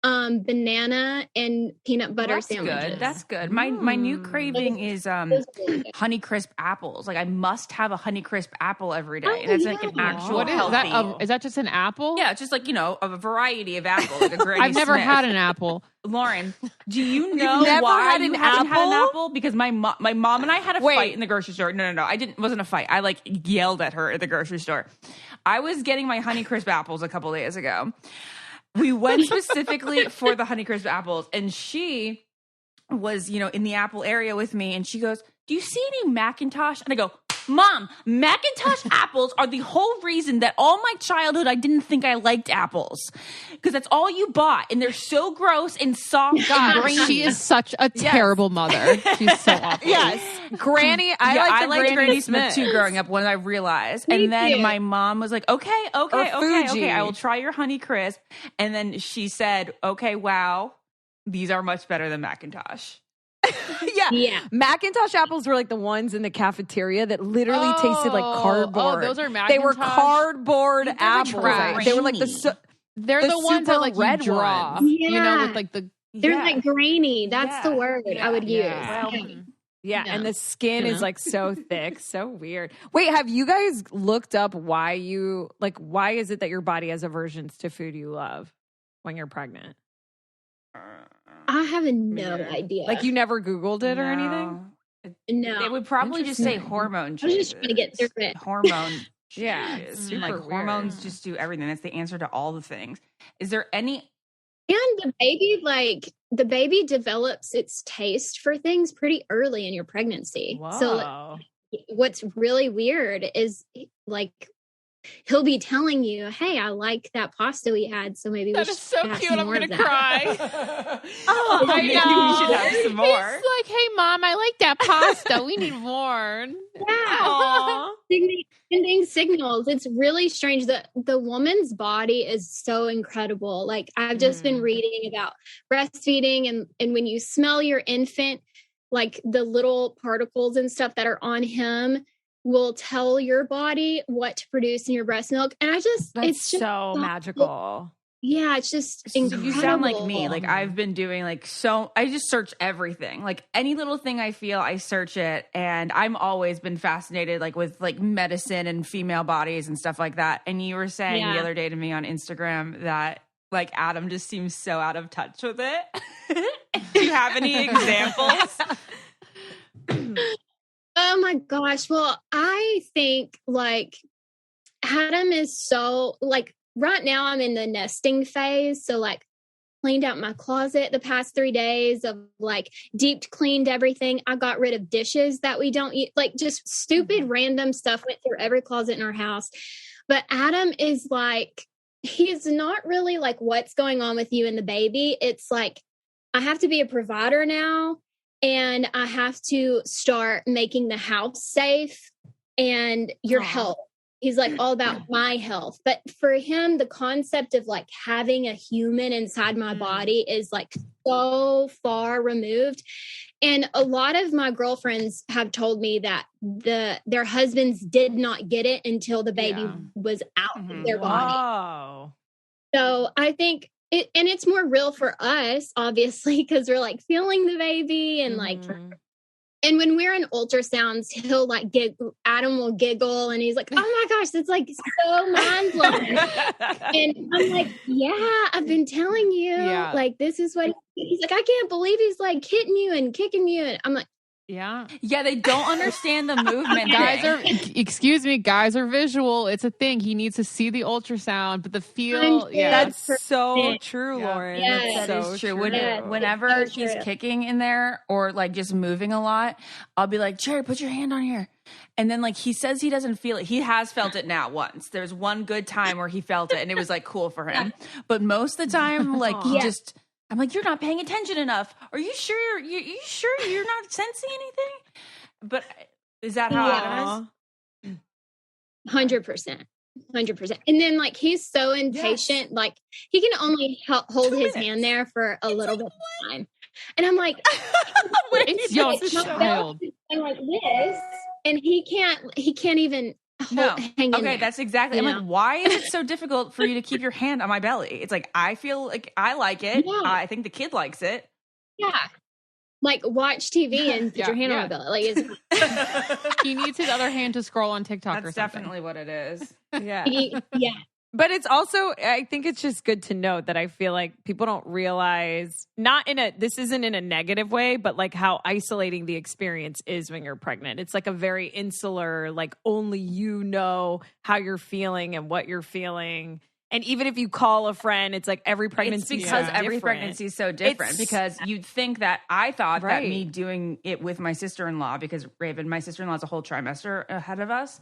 Speaker 5: banana and peanut butter sandwiches.
Speaker 2: That's good. My new craving is Honey Crisp apples. Like, I must have a Honey Crisp apple every day. And it's like an actual
Speaker 4: what is
Speaker 2: healthy.
Speaker 4: That? Is that just an apple?
Speaker 2: Yeah, it's just like, a variety of apple. Like a Granny
Speaker 4: I've never
Speaker 2: Smith.
Speaker 4: had an apple.
Speaker 2: Lauren, do you know
Speaker 3: never
Speaker 2: why
Speaker 3: had
Speaker 2: you
Speaker 3: an
Speaker 2: haven't had an
Speaker 3: apple?
Speaker 2: apple? Because my mom and I had a fight in the grocery store. No. It wasn't a fight. I like yelled at her at the grocery store. I was getting my Honey Crisp apples a couple days ago. We went specifically for the Honey Crisp apples, and she was, in the apple area with me, and she goes, "Do you see any Macintosh?" And I go, "Mom, Macintosh apples are the whole reason that all my childhood I didn't think I liked apples, because that's all you bought, and they're so gross and soft and grainy."
Speaker 4: She is such a terrible mother. She's so awful.
Speaker 3: Yes, Granny. I liked Granny Smith
Speaker 2: too growing up when I realized, and then my mom was like, "Okay, I will try your Honey Crisp," and then she said, "Okay, wow, these are much better than Macintosh."
Speaker 3: Yeah. Macintosh apples were like the ones in the cafeteria that literally tasted like cardboard.
Speaker 4: Oh, those are Macintosh.
Speaker 3: They were cardboard apples. They were like
Speaker 4: They're the ones that like
Speaker 3: red
Speaker 4: you draw.
Speaker 3: ones.
Speaker 5: Yeah.
Speaker 4: With like the
Speaker 5: They're like grainy. That's the word I would use.
Speaker 3: Yeah, and the skin is like so thick, so weird. Wait, have you guys looked up why is it that your body has aversions to food you love when you're pregnant?
Speaker 5: I have no idea.
Speaker 3: Like you never Googled it or anything?
Speaker 5: No.
Speaker 2: It would probably just say hormone changes.
Speaker 5: I was just trying to get through it.
Speaker 2: Hormone
Speaker 3: changes.
Speaker 2: Like
Speaker 3: weird.
Speaker 2: hormones just do everything. That's the answer to all the things. Is there any...
Speaker 5: And the baby develops its taste for things pretty early in your pregnancy.
Speaker 3: Whoa.
Speaker 5: So what's really weird is like he'll be telling you, "Hey, I like that pasta we had, so maybe
Speaker 4: that
Speaker 5: we
Speaker 4: is
Speaker 5: should
Speaker 4: so
Speaker 5: have
Speaker 4: cute.
Speaker 5: some
Speaker 4: I'm
Speaker 5: more
Speaker 4: gonna
Speaker 5: of that."
Speaker 4: cry.
Speaker 2: Oh, maybe we should have some more.
Speaker 4: He's like, "Hey, Mom, I like that pasta. We need more."
Speaker 5: Yeah. Sending signals. It's really strange. The woman's body is so incredible. Like I've just been reading about breastfeeding and when you smell your infant, like the little particles and stuff that are on him will tell your body what to produce in your breast milk. And it's just
Speaker 3: so magical.
Speaker 5: Yeah, it's just incredible.
Speaker 2: You sound like me. Like I've been doing I just search everything. Like any little thing I feel, I search it. And I'm always been fascinated with medicine and female bodies and stuff like that. And you were saying the other day to me on Instagram that like Adam just seems so out of touch with it. Do you have any examples?
Speaker 5: Oh my gosh. Well, I think like Adam is so like, right now I'm in the nesting phase. So like cleaned out my closet the past 3 days of like deep cleaned everything. I got rid of dishes that we don't eat, like just stupid random stuff went through every closet in our house. But Adam is like, he's not really like what's going on with you and the baby. It's like, I have to be a provider now and I have to start making the house safe and your health. He's like all about my health. But for him, the concept of like having a human inside my body is like so far removed. And a lot of my girlfriends have told me that their husbands did not get it until the baby was out of their body. So I think it's more real for us, obviously, because we're like feeling the baby and like... And when we're in ultrasounds, he'll like Adam will giggle and he's like, "Oh my gosh, that's like so mind blowing." And I'm like, "Yeah, I've been telling you, like this is what he's like. I can't believe he's like hitting you and kicking you." And I'm like,
Speaker 2: Yeah, they don't understand the movement.
Speaker 4: Guys are visual. It's a thing. He needs to see the ultrasound, but the feel.
Speaker 3: That's so true, Lauren.
Speaker 5: Yes.
Speaker 2: That is true. Whenever he's kicking in there or like just moving a lot, I'll be like, "Cherry, put your hand on here." And then like he says he doesn't feel it. He has felt it now once. There's one good time where he felt it and it was like cool for him. But most of the time, like he just. I'm like, "You're not paying attention enough. Are you sure? You sure you're not sensing anything?" But is that how Adam is?
Speaker 5: 100%. And then like he's so impatient, like he can only hold his hand there for a little bit of time. And I'm like,
Speaker 4: it's your child.
Speaker 5: I'm like this, and he can't even. Hang in there.
Speaker 2: That's exactly. I'm like, why is it so difficult for you to keep your hand on my belly? It's like I feel like I like it. Yeah. I think the kid likes it.
Speaker 5: Yeah, like watch TV and put your hand on my belly. Like
Speaker 4: he needs his other hand to scroll on TikTok.
Speaker 2: That's
Speaker 4: or something.
Speaker 2: definitely what it is.
Speaker 3: Yeah,
Speaker 5: yeah.
Speaker 3: But it's also, I think it's just good to note that I feel like people don't realize, this isn't in a negative way, but like how isolating the experience is when you're pregnant. It's like a very insular, like only you know how you're feeling and what you're feeling. And even if you call a friend, it's like every pregnancy
Speaker 2: it's because every pregnancy is so different. Because you'd think that I thought that me doing it with my sister-in-law, because Raven, my sister-in-law is a whole trimester ahead of us.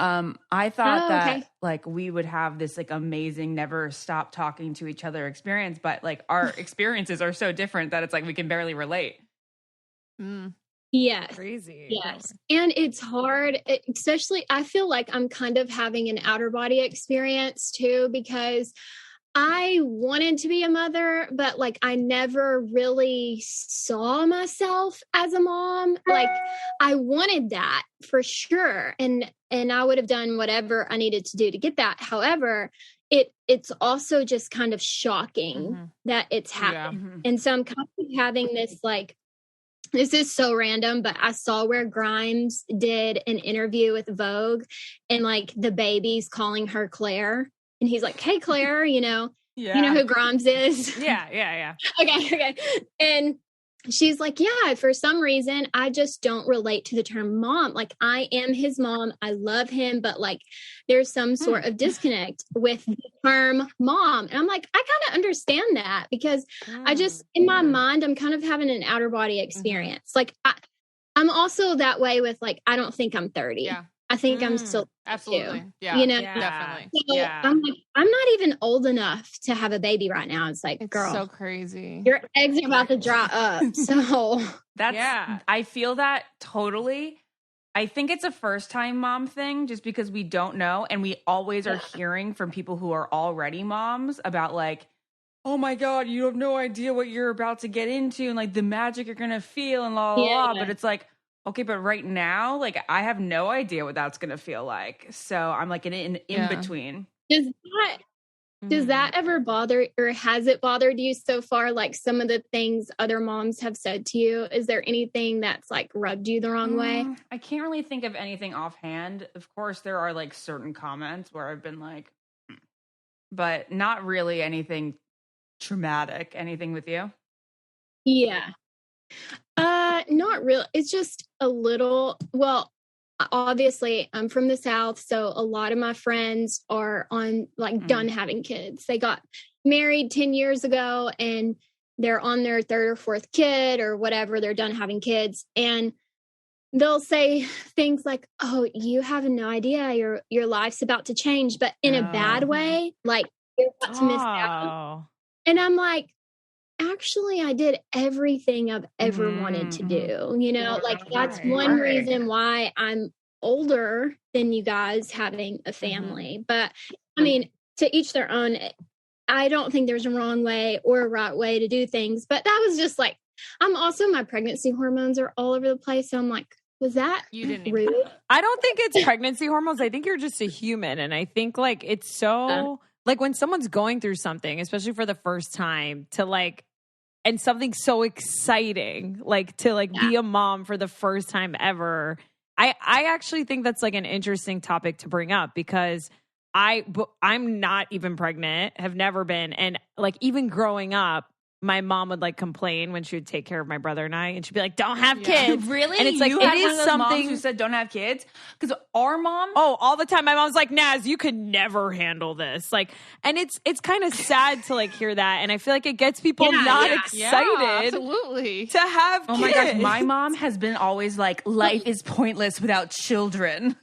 Speaker 2: I thought that like we would have this like amazing, never stop talking to each other experience, but like our experiences are so different that it's like we can barely relate.
Speaker 5: Yes.
Speaker 3: Crazy.
Speaker 5: Yes. And it's hard, especially I feel like I'm kind of having an outer body experience too, because I wanted to be a mother, but like I never really saw myself as a mom. Like I wanted that for sure. And I would have done whatever I needed to do to get that. However, it's also just kind of shocking that it's happening. And so I'm kind of having this like, this is so random, but I saw where Grimes did an interview with Vogue and like the baby's calling her Claire. And he's like, hey, Claire, you know who Grimes is?
Speaker 3: Yeah.
Speaker 5: Okay. And she's like, yeah, for some reason, I just don't relate to the term mom. Like, I am his mom. I love him. But like, there's some sort of disconnect with the term mom. And I'm like, I kind of understand that because I just, in my mind, I'm kind of having an outer body experience. Like, I'm also that way with like, I don't think I'm 30. Yeah. I think I'm still
Speaker 4: absolutely. Yeah.
Speaker 5: You know,
Speaker 4: definitely.
Speaker 5: So I'm like, I'm not even old enough to have a baby right now. It's like, girl,
Speaker 4: so crazy.
Speaker 5: Your eggs are about to dry up. So
Speaker 2: that's I feel that totally. I think it's a first time mom thing just because we don't know. And we always are hearing from people who are already moms about like, oh my God, you have no idea what you're about to get into and like the magic you're going to feel and la la la. But it's like, okay, but right now, like, I have no idea what that's going to feel like. So I'm like in between.
Speaker 5: Does that ever bother, or has it bothered you so far? Like some of the things other moms have said to you, is there anything that's like rubbed you the wrong way?
Speaker 2: I can't really think of anything offhand. Of course, there are like certain comments where I've been like, but not really anything traumatic. Anything with you?
Speaker 5: Yeah. Not really. It's just a little, well, obviously I'm from the South. So a lot of my friends are on like done having kids. They got married 10 years ago and they're on their third or fourth kid or whatever. They're done having kids and they'll say things like, oh, you have no idea your life's about to change, but in a bad way, like you're about to miss out. And I'm like, actually, I did everything I've ever wanted to do. You know, like that's one reason why I'm older than you guys having a family. But I mean, to each their own. I don't think there's a wrong way or a right way to do things. But that was just like, my pregnancy hormones are all over the place. So I'm like, was that rude?
Speaker 3: I don't think it's pregnancy hormones. I think you're just a human. And I think like it's so like when someone's going through something, especially for the first time, to like, and something so exciting, like to like be a mom for the first time ever. I actually think that's like an interesting topic to bring up because I'm not even pregnant, have never been. And like even growing up, my mom would like complain when she would take care of my brother and I, and she'd be like, "Don't have kids."
Speaker 2: Really?
Speaker 3: And it's like
Speaker 2: you
Speaker 3: it is something
Speaker 2: who said don't have kids because our mom.
Speaker 3: Oh, all the time. My mom's like, "Naz, you could never handle this." Like, and it's kind of sad to like hear that, and I feel like it gets people not excited,
Speaker 4: absolutely,
Speaker 3: to have.
Speaker 2: Oh my gosh, my mom has been always like, "Life is pointless without children."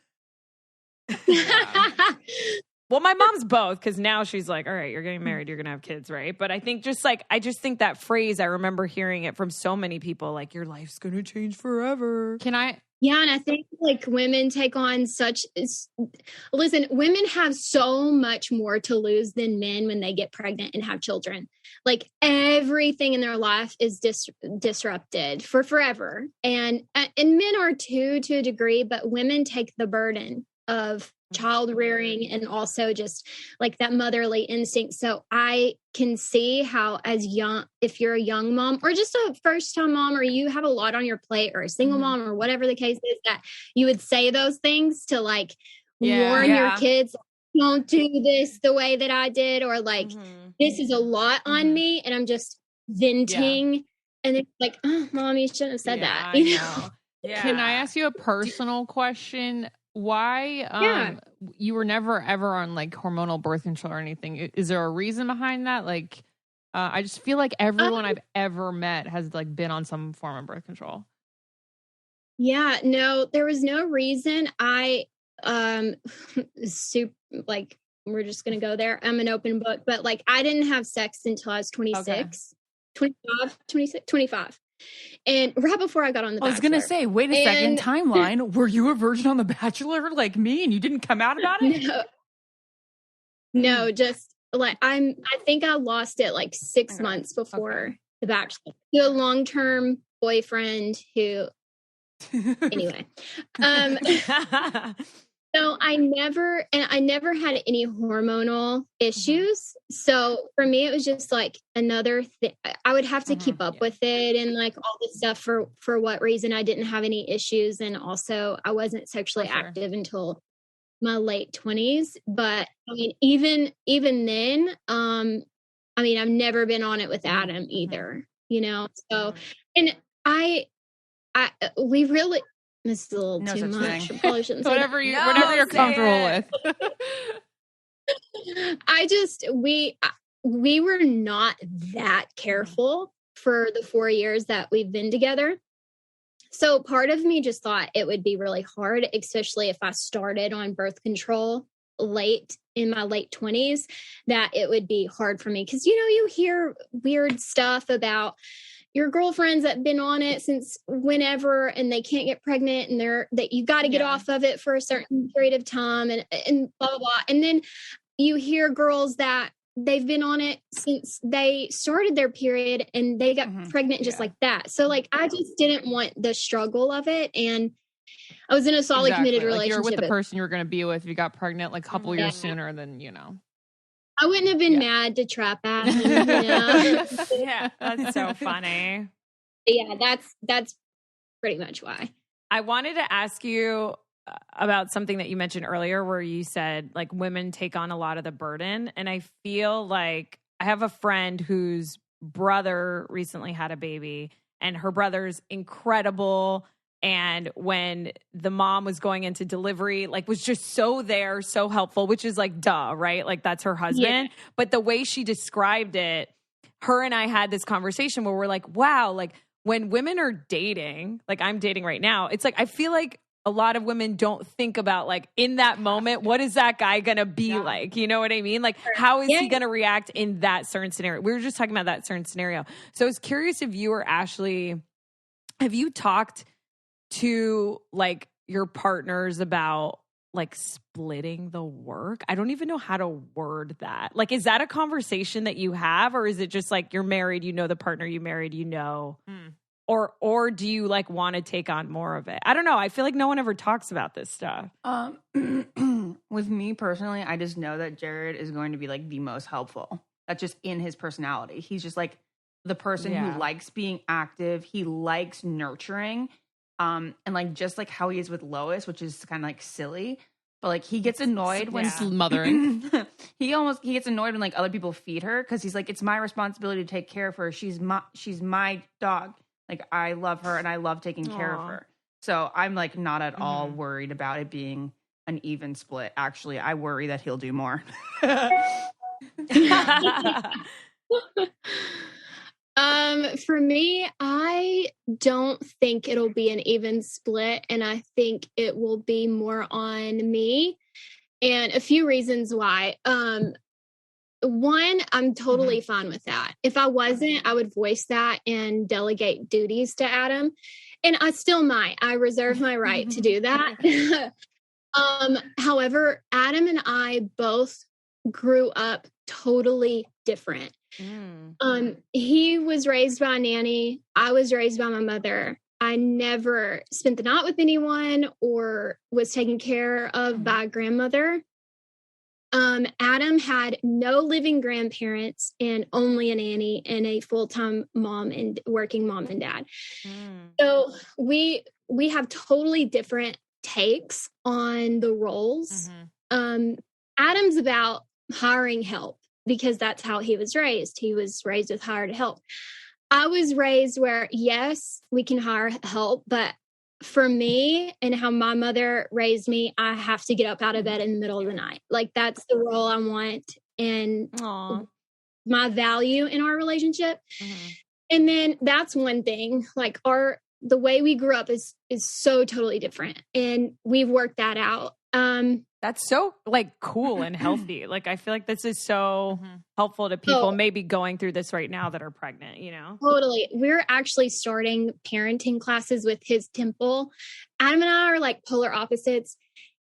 Speaker 3: Well, my mom's both because now she's like, all right, you're getting married, you're going to have kids, right? But I think I just think that phrase, I remember hearing it from so many people, like, your life's going to change forever.
Speaker 5: Yeah, and I think like women take on women have so much more to lose than men when they get pregnant and have children. Like everything in their life is disrupted for forever. And men are too, to a degree, but women take the burden of child rearing and also just like that motherly instinct. So I can see how if you're a young mom or just a first time mom, or you have a lot on your plate or a single mom or whatever the case is, that you would say those things to like warn your kids, don't do this the way that I did, or like, this is a lot on me and I'm just venting. And it's like, oh, mom, you shouldn't have said that. You know?
Speaker 4: Can I ask you a personal question? Why you were never ever on like hormonal birth control or anything? Is there a reason behind that? Like I just feel like everyone I've ever met has like been on some form of birth control.
Speaker 5: Yeah, no, there was no reason. I like we're just gonna go there. I'm an open book, but like I didn't have sex until I was 26, 25. And right before I got on The Bachelor.
Speaker 2: I was going to say, wait a second, timeline. Were you a virgin on The Bachelor like me and you didn't come out about it?
Speaker 5: No, just like I think I lost it like 6 months before The Bachelor. To a long-term boyfriend who, anyway. So I never had any hormonal issues. So for me, it was just like another thing. I would have to keep up with it and like all this stuff for what reason I didn't have any issues. And also I wasn't sexually active until my late 20s. But I mean, even then, I mean, I've never been on it with Adam either, you know? So, and we really, this is a little too much. Probably shouldn't say
Speaker 4: whatever you're comfortable with.
Speaker 5: We were not that careful for the 4 years that we've been together. So part of me just thought it would be really hard, especially if I started on birth control in my late 20s, that it would be hard for me. Because, you know, you hear weird stuff about your girlfriends that have been on it since whenever and they can't get pregnant and that you got to get off of it for a certain period of time and blah, blah, blah. And then you hear girls that they've been on it since they started their period and they got pregnant just like that. So like, I just didn't want the struggle of it. And I was in a solid committed relationship.
Speaker 4: You're with the person you were going to be with. If you got pregnant like a couple years sooner, then, you know.
Speaker 5: I wouldn't have been mad to trap Adam. You know?
Speaker 3: Yeah, that's so funny.
Speaker 5: Yeah, that's pretty much why.
Speaker 3: I wanted to ask you about something that you mentioned earlier where you said like women take on a lot of the burden. And I feel like I have a friend whose brother recently had a baby and her brother's incredible. And when the mom was going into delivery, like was just so there, so helpful, which is like, duh, right? Like that's her husband. Yeah. But the way she described it, her and I had this conversation where we're like, wow, like when women are dating, like I'm dating right now, it's like, I feel like a lot of women don't think about like in that moment, what is that guy going to be like? You know what I mean? Like how is he going to react in that certain scenario? We were just talking about that certain scenario. So I was curious if you or Ashley, have you talked to like your partners about like splitting the work? I don't even know how to word that. Like, is that a conversation that you have, or is it just like you're married, you know, the partner you married, you know, or do you like want to take on more of it? I don't know. I feel like no one ever talks about this stuff.
Speaker 2: With me personally, I just know that Jared is going to be like the most helpful. That's just in his personality. He's just like the person who likes being active. He likes nurturing. And like just like how he is with Lois, which is kind of like silly, but like he gets annoyed when
Speaker 4: mothering.
Speaker 2: he gets annoyed when like other people feed her because he's like, it's my responsibility to take care of her. She's my dog. Like I love her and I love taking care of her. So I'm like not at all worried about it being an even split. Actually, I worry that he'll do more.
Speaker 5: For me, I don't think it'll be an even split, and I think it will be more on me, and a few reasons why. One, I'm totally fine with that. If I wasn't, I would voice that and delegate duties to Adam, and I still might. I reserve my right to do that. However, Adam and I both grew up totally different. He was raised by a nanny. I was raised by my mother. I never spent the night with anyone or was taken care of by a grandmother. Adam had no living grandparents and only a nanny and a full-time mom and working mom and dad. So we have totally different takes on the roles. Adam's about hiring help, because that's how he was raised. He was raised with hired help. I was raised where, yes, we can hire help, but for me and how my mother raised me, I have to get up out of bed in the middle of the night. Like that's the role I want and my value in our relationship. And then that's one thing, like the way we grew up is so totally different, and we've worked that out.
Speaker 3: That's so like cool and healthy. Like, I feel like this is so helpful to people maybe going through this right now that are pregnant, you know?
Speaker 5: Totally. We're actually starting parenting classes with his temple. Adam and I are like polar opposites.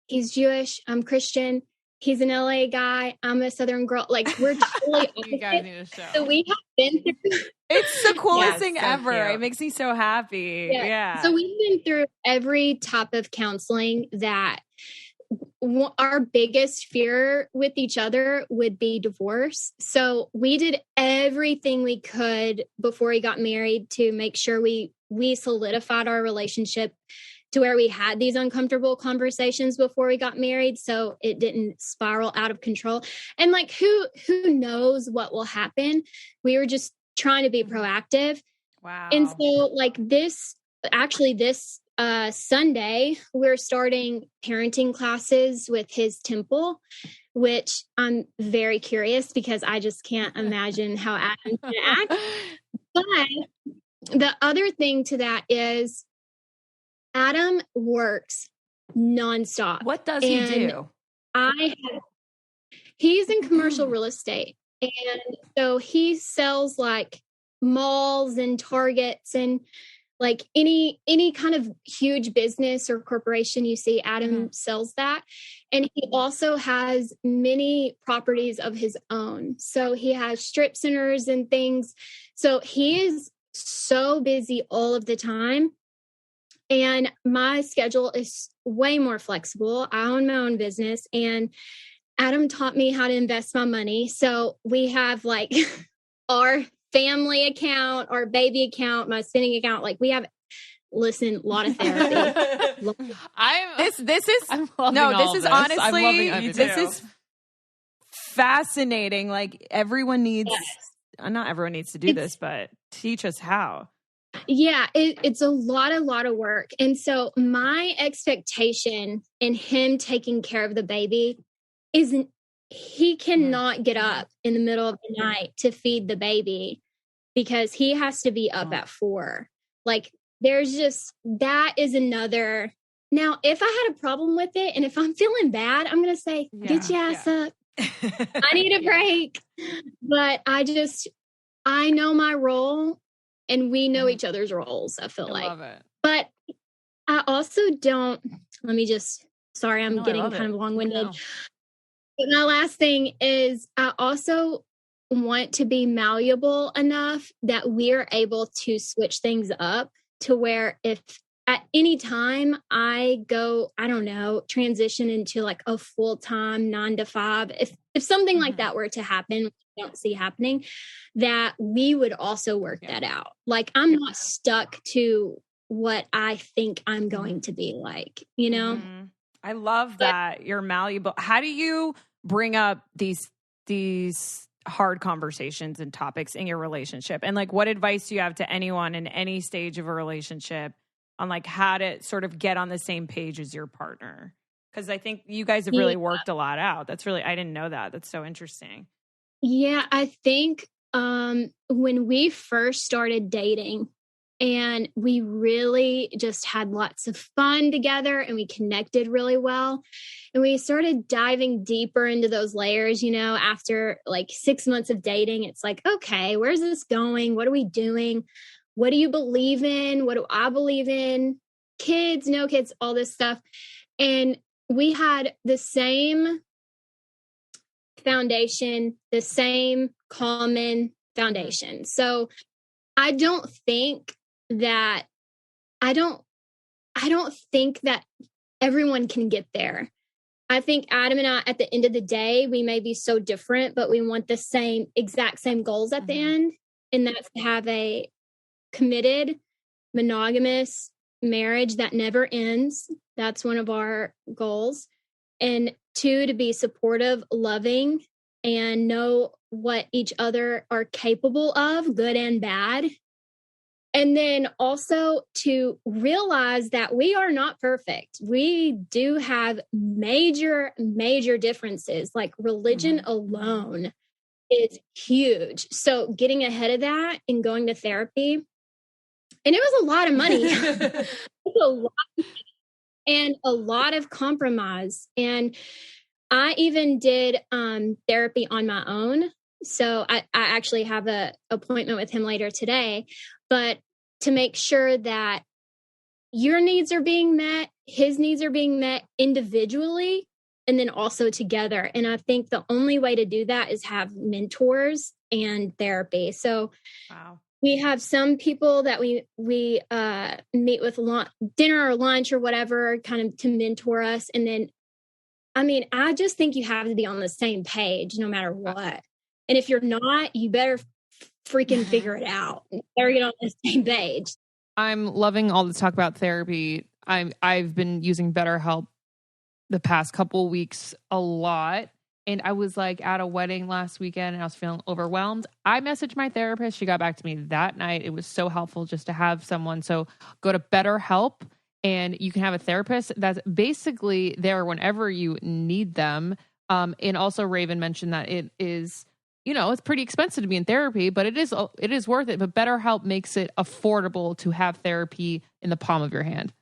Speaker 5: He's Jewish. I'm Christian. He's an LA guy. I'm a Southern girl. Like we're totally opposite.
Speaker 4: You guys need a show.
Speaker 5: So we have been through.
Speaker 3: It's the coolest thing ever. Cute. It makes me so happy. Yeah.
Speaker 5: So we've been through every type of counseling that our biggest fear with each other would be divorce. So we did everything we could before we got married to make sure we solidified our relationship to where we had these uncomfortable conversations before we got married, so it didn't spiral out of control. And like, who knows what will happen? We were just trying to be proactive.
Speaker 2: Wow.
Speaker 5: And so like this Sunday, we're starting parenting classes with his temple, which I'm very curious because I just can't imagine how Adam's going to act. But the other thing to that is Adam works nonstop.
Speaker 2: What does he do?
Speaker 5: He's in commercial real estate. And so he sells like malls and Targets and like any kind of huge business or corporation you see, Adam sells that. And he also has many properties of his own. So he has strip centers and things. So he is so busy all of the time. And my schedule is way more flexible. I own my own business, and Adam taught me how to invest my money. So we have like our family account, our baby account, my spending account. Like we have, a lot of therapy.
Speaker 3: This is fascinating. Like everyone needs, not everyone needs to do this, but teach us how.
Speaker 5: Yeah, it's a lot of work. And so my expectation in him taking care of the baby isn't, he cannot get up in the middle of the night to feed the baby because he has to be up at 4. Like there's just, that is another. Now, if I had a problem with it and if I'm feeling bad, I'm going to say, get your ass up. I need a break. But I know my role. And we know each other's roles, I feel like. Love it. But I also don't, sorry, I'm getting kind of long-winded. No. But my last thing is I also want to be malleable enough that we're able to switch things up to where if at any time I go, I don't know, transition into like a full-time 9 to 5, if something like that were to happen, I don't see happening, that we would also work that out. Like I'm not stuck to what I think I'm going to be like, you know?
Speaker 3: I love that you're malleable. How do you bring up these hard conversations and topics in your relationship? And like, what advice do you have to anyone in any stage of a relationship on like how to sort of get on the same page as your partner? Because I think you guys have really worked a lot out. I didn't know that. That's so interesting.
Speaker 5: Yeah, I think when we first started dating and we really just had lots of fun together and we connected really well and we started diving deeper into those layers, you know, after like 6 months of dating, it's like, okay, where's this going? What are we doing? What do you believe in? What do I believe in? Kids, no kids, all this stuff. And we had the same foundation, the same common foundation. So I don't think that everyone can get there. I think Adam and I, at the end of the day, we may be so different, but we want the exact same goals at the end. And that's to have a committed, monogamous marriage that never ends. That's one of our goals. And 2, to be supportive, loving, and know what each other are capable of, good and bad. And then also to realize that we are not perfect. We do have major, major differences. Like religion alone is huge. So getting ahead of that and going to therapy, and it was a lot of money. It was a lot of money and a lot of compromise. And I even did therapy on my own. So I actually have an appointment with him later today, but to make sure that your needs are being met, his needs are being met individually, and then also together. And I think the only way to do that is have mentors and therapy. So we have some people that we meet with dinner or lunch or whatever, kind of to mentor us. And then I mean, I just think you have to be on the same page no matter what. And if you're not, you better freaking figure it out. You better get on the same page.
Speaker 4: I'm loving all this talk about therapy. I've been using BetterHelp the past couple weeks a lot. And I was like at a wedding last weekend and I was feeling overwhelmed. I messaged my therapist. She got back to me that night. It was so helpful just to have someone. So go to BetterHelp and you can have a therapist that's basically there whenever you need them. And also Raven mentioned that it is, you know, it's pretty expensive to be in therapy, but it is worth it. But BetterHelp makes it affordable to have therapy in the palm of your hand.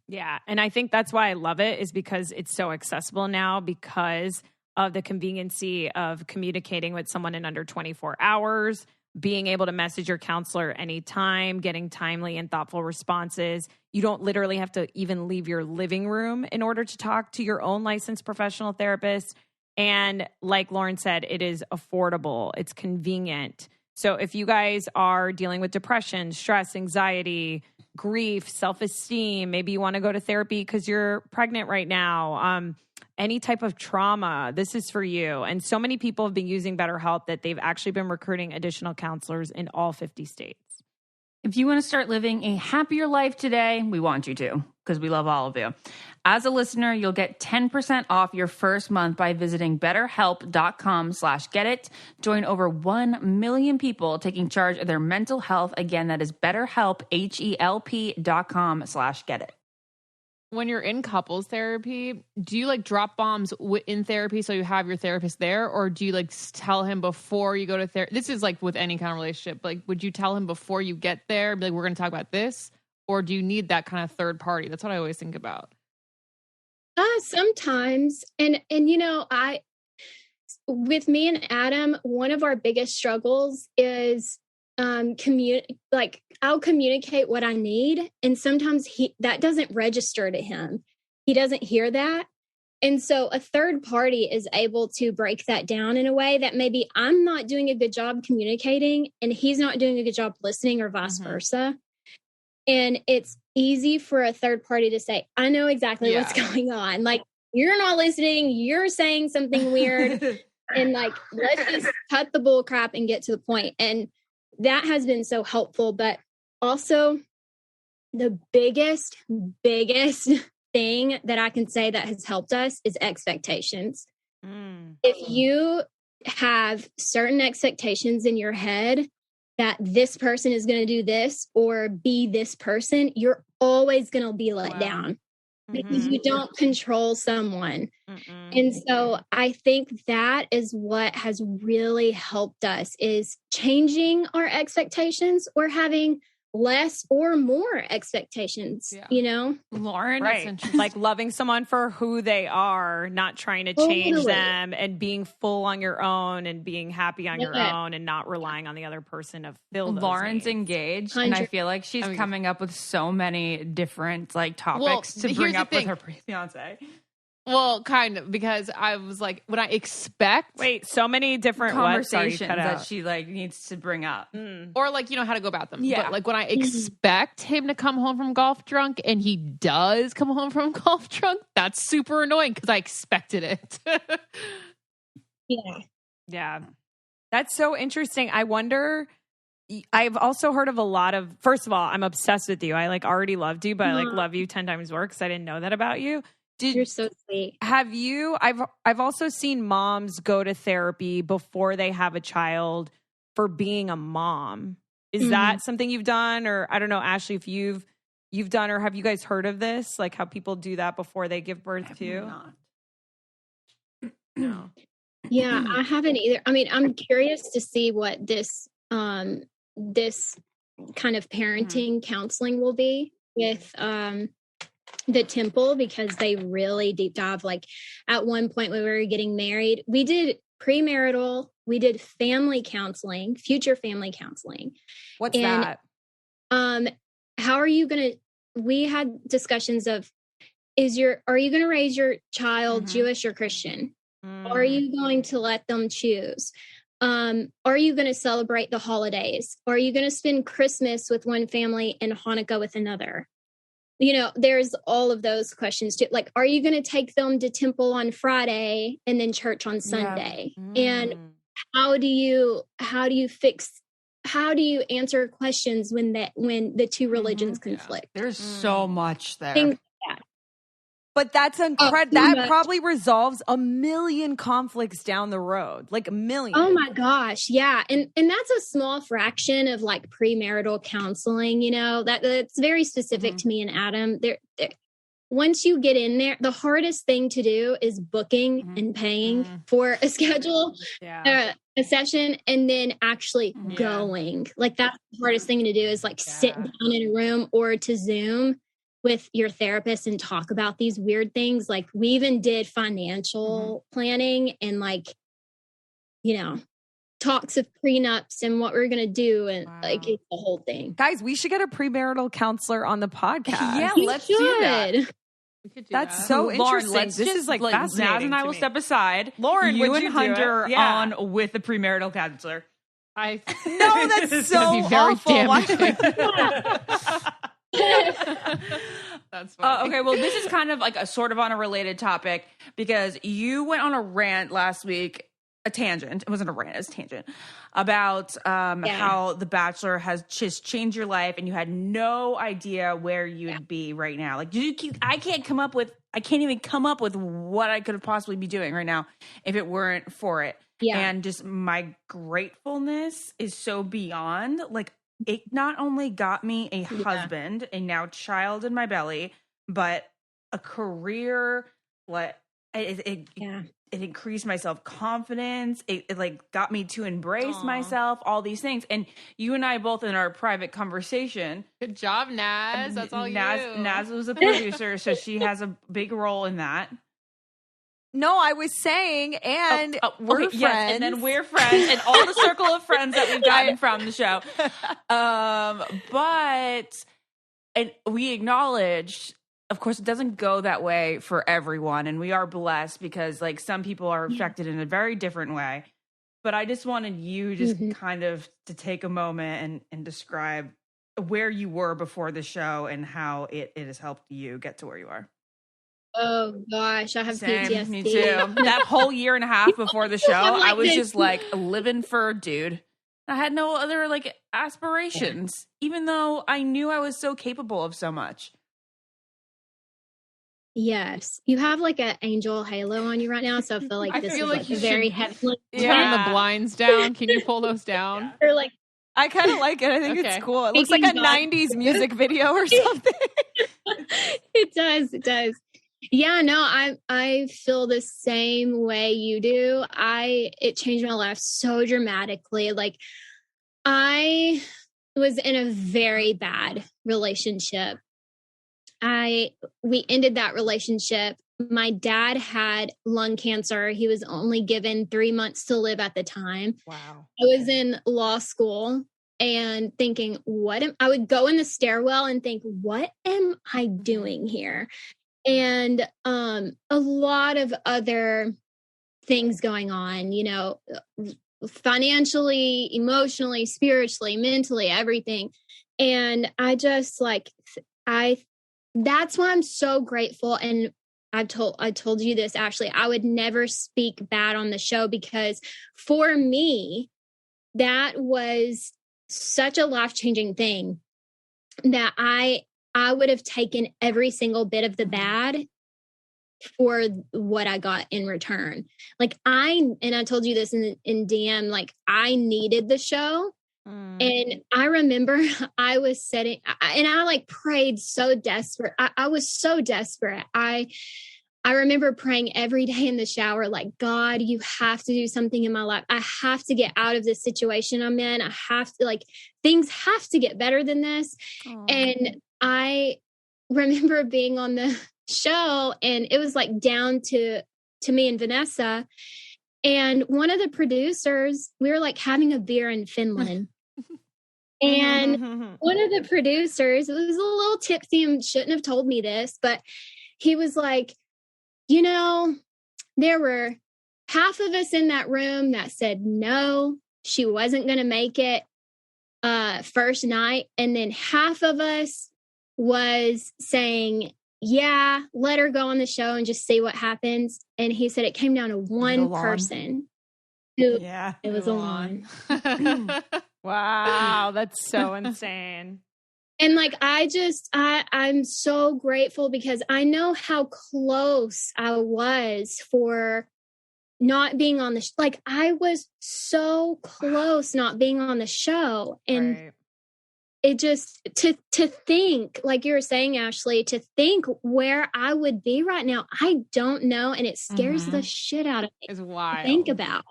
Speaker 3: Yeah. And I think that's why I love it, is because it's so accessible now because of the conveniency of communicating with someone in under 24 hours, being able to message your counselor anytime, getting timely and thoughtful responses. You don't literally have to even leave your living room in order to talk to your own licensed professional therapist. And like Lauren said, it is affordable. It's convenient. So if you guys are dealing with depression, stress, anxiety, grief, self-esteem, maybe you want to go to therapy because you're pregnant right now, any type of trauma, this is for you. And so many people have been using BetterHelp that they've actually been recruiting additional counselors in all 50 states.
Speaker 2: If you want to start living a happier life today, we want you to, because we love all of you. As a listener, you'll get 10% off your first month by visiting betterhelp.com/getit. Join over 1 million people taking charge of their mental health. Again, that is betterhelp, HELP.com/getit.
Speaker 4: When you're in couples therapy, do you like drop bombs in therapy so you have your therapist there? Or do you like tell him before you go to therapy? This is like with any kind of relationship. Like, would you tell him before you get there? Be like, we're going to talk about this? Or do you need that kind of third party? That's what I always think about.
Speaker 5: Sometimes. And you know, with me and Adam, one of our biggest struggles is I'll communicate what I need, and sometimes that doesn't register to him. He doesn't hear that. And so a third party is able to break that down in a way that maybe I'm not doing a good job communicating and he's not doing a good job listening, or vice versa. And it's easy for a third party to say, I know exactly what's going on. Like, you're not listening, you're saying something weird. And like, let's just cut the bull crap and get to the point. And that has been so helpful. But also the biggest thing that I can say that has helped us is expectations. If you have certain expectations in your head that this person is going to do this or be this person, you're always going to be let down because you don't control someone. And so I think that is what has really helped us, is changing our expectations or having less or more expectations, you know?
Speaker 2: Lauren,
Speaker 3: right. Like loving someone for who they are, not trying to change them, and being full on your own and being happy on your own and not relying on the other person to fill those
Speaker 2: Lauren's
Speaker 3: needs.
Speaker 2: engaged, and I feel like she's coming up with so many different like topics to bring up with her fiance.
Speaker 4: Well, kind of, because I was like, when I expect
Speaker 3: so many different
Speaker 2: conversations that she like needs to bring up,
Speaker 4: or like, you know, how to go about them. But like when I expect him to come home from golf drunk and he does come home from golf drunk, that's super annoying because I expected it.
Speaker 3: Yeah. That's so interesting. I wonder, I've also heard of a lot of, first of all, I'm obsessed with you. I like already loved you, but I like love you 10 times more because I didn't know that about you.
Speaker 5: You're so sweet.
Speaker 3: Have you, I've also seen moms go to therapy before they have a child for being a mom. Is that something you've done? Or I don't know, Ashley, if you've done, or have you guys heard of this? Like how people do that before they give birth too?
Speaker 5: No. Yeah, I haven't either. I mean, I'm curious to see what this this kind of parenting counseling will be with the Temple, because they really deep dive. Like at one point when we were getting married, we did premarital, we did family counseling, future family counseling.
Speaker 3: What's that?
Speaker 5: How are you going to, we had discussions of, are you going to raise your child Jewish or Christian? Are you going to let them choose? Are you going to celebrate the holidays? Are you going to spend Christmas with one family and Hanukkah with another? there's all of those questions too. Like, are you going to take them to temple on Friday and then church on Sunday? And how do you answer questions when the two religions conflict?
Speaker 2: There's so much there.
Speaker 5: Things like that.
Speaker 3: But that's incredible. That probably resolves a million conflicts down the road, like a million.
Speaker 5: Oh my gosh, yeah, and that's a small fraction of like premarital counseling. That's very specific to me and Adam. There, once you get in there, the hardest thing to do is booking and paying for a schedule, a session, and then actually going. Like that's the hardest thing to do is like sit down in a room or to Zoom with your therapist and talk about these weird things. Like we even did financial planning and like, talks of prenups and what we're going to do. And like, it's the whole thing.
Speaker 3: Guys, we should get a premarital counselor on the podcast.
Speaker 2: Yeah, let's do that.
Speaker 4: We could do
Speaker 3: That's
Speaker 4: that.
Speaker 3: so
Speaker 2: Lauren,
Speaker 3: interesting. This is like fascinating.
Speaker 2: Naz and I will step aside.
Speaker 3: Lauren,
Speaker 2: you
Speaker 3: would
Speaker 2: and
Speaker 3: you do
Speaker 2: Hunter
Speaker 3: it?
Speaker 2: on with the premarital counselor.
Speaker 3: No, that's so
Speaker 4: be very
Speaker 3: awful.
Speaker 4: damaging. That's funny.
Speaker 2: Okay, well, this is kind of like a sort of on a related topic because you went on a rant last week, a tangent. It wasn't a rant, it was a tangent about how The Bachelor has just changed your life and you had no idea where you'd be right now. Like, I can't even come up with what I could possibly be doing right now if it weren't for it. Yeah. And just my gratefulness is so beyond, like, it not only got me a husband, a now child in my belly, but a career. What it increased my self-confidence. It like got me to embrace myself. All these things, and you and I both in our private conversation.
Speaker 4: Good job, Naz. That's all
Speaker 2: Naz was a producer, so she has a big role in that.
Speaker 3: No, I was saying, and we're friends.
Speaker 2: Yes, and then we're friends, and all the circle of friends that we've gotten from the show. And we acknowledged, of course, it doesn't go that way for everyone, and we are blessed because, like, some people are affected in a very different way. But I just wanted you kind of to take a moment and describe where you were before the show and how it has helped you get to where you are.
Speaker 5: Oh gosh, I have PTSD.
Speaker 2: Me too. That whole year and a half before the show, I was just like living for a dude. I had no other like aspirations, even though I knew I was so capable of so much.
Speaker 5: Yes, you have like an angel halo on you right now, so I feel like this is like very heavy.
Speaker 4: Turn the blinds down. Can you pull those down?
Speaker 5: Or like,
Speaker 3: I kind of like it. I think it's cool. It looks like a 90s music video or something.
Speaker 5: It does. It does. Yeah, no, I feel the same way you do. It changed my life so dramatically. Like I was in a very bad relationship. We ended that relationship. My dad had lung cancer. He was only given 3 months to live at the time.
Speaker 3: Wow.
Speaker 5: I was in law school and thinking, I would go in the stairwell and think, what am I doing here? And a lot of other things going on, financially, emotionally, spiritually, mentally, everything. And I just that's why I'm so grateful. And I told you this, Ashley, I would never speak bad on the show because for me, that was such a life-changing thing that I would have taken every single bit of the bad for what I got in return. Like I told you this in DM, like I needed the show. And I remember I was sitting and I like prayed so desperate. I was so desperate. I remember praying every day in the shower, like, God, you have to do something in my life. I have to get out of this situation I'm in. I have to, like, things have to get better than this. Aww. And I remember being on the show and it was like down to me and Vanessa. And one of the producers, we were like having a beer in Finland. And one of the producers, it was a little tipsy and shouldn't have told me this, but he was like, there were half of us in that room that said no, she wasn't going to make it first night. And then half of us was saying, yeah, let her go on the show and just see what happens. And he said it came down to one person who it was Alon.
Speaker 3: Wow, that's so insane.
Speaker 5: And like, I'm so grateful because I know how close I was for not being on the like I was so close not being on the show. And it just to think, like you were saying, Ashley, to think where I would be right now, I don't know. And it scares the shit out of me.
Speaker 4: It's wild.
Speaker 5: To think about.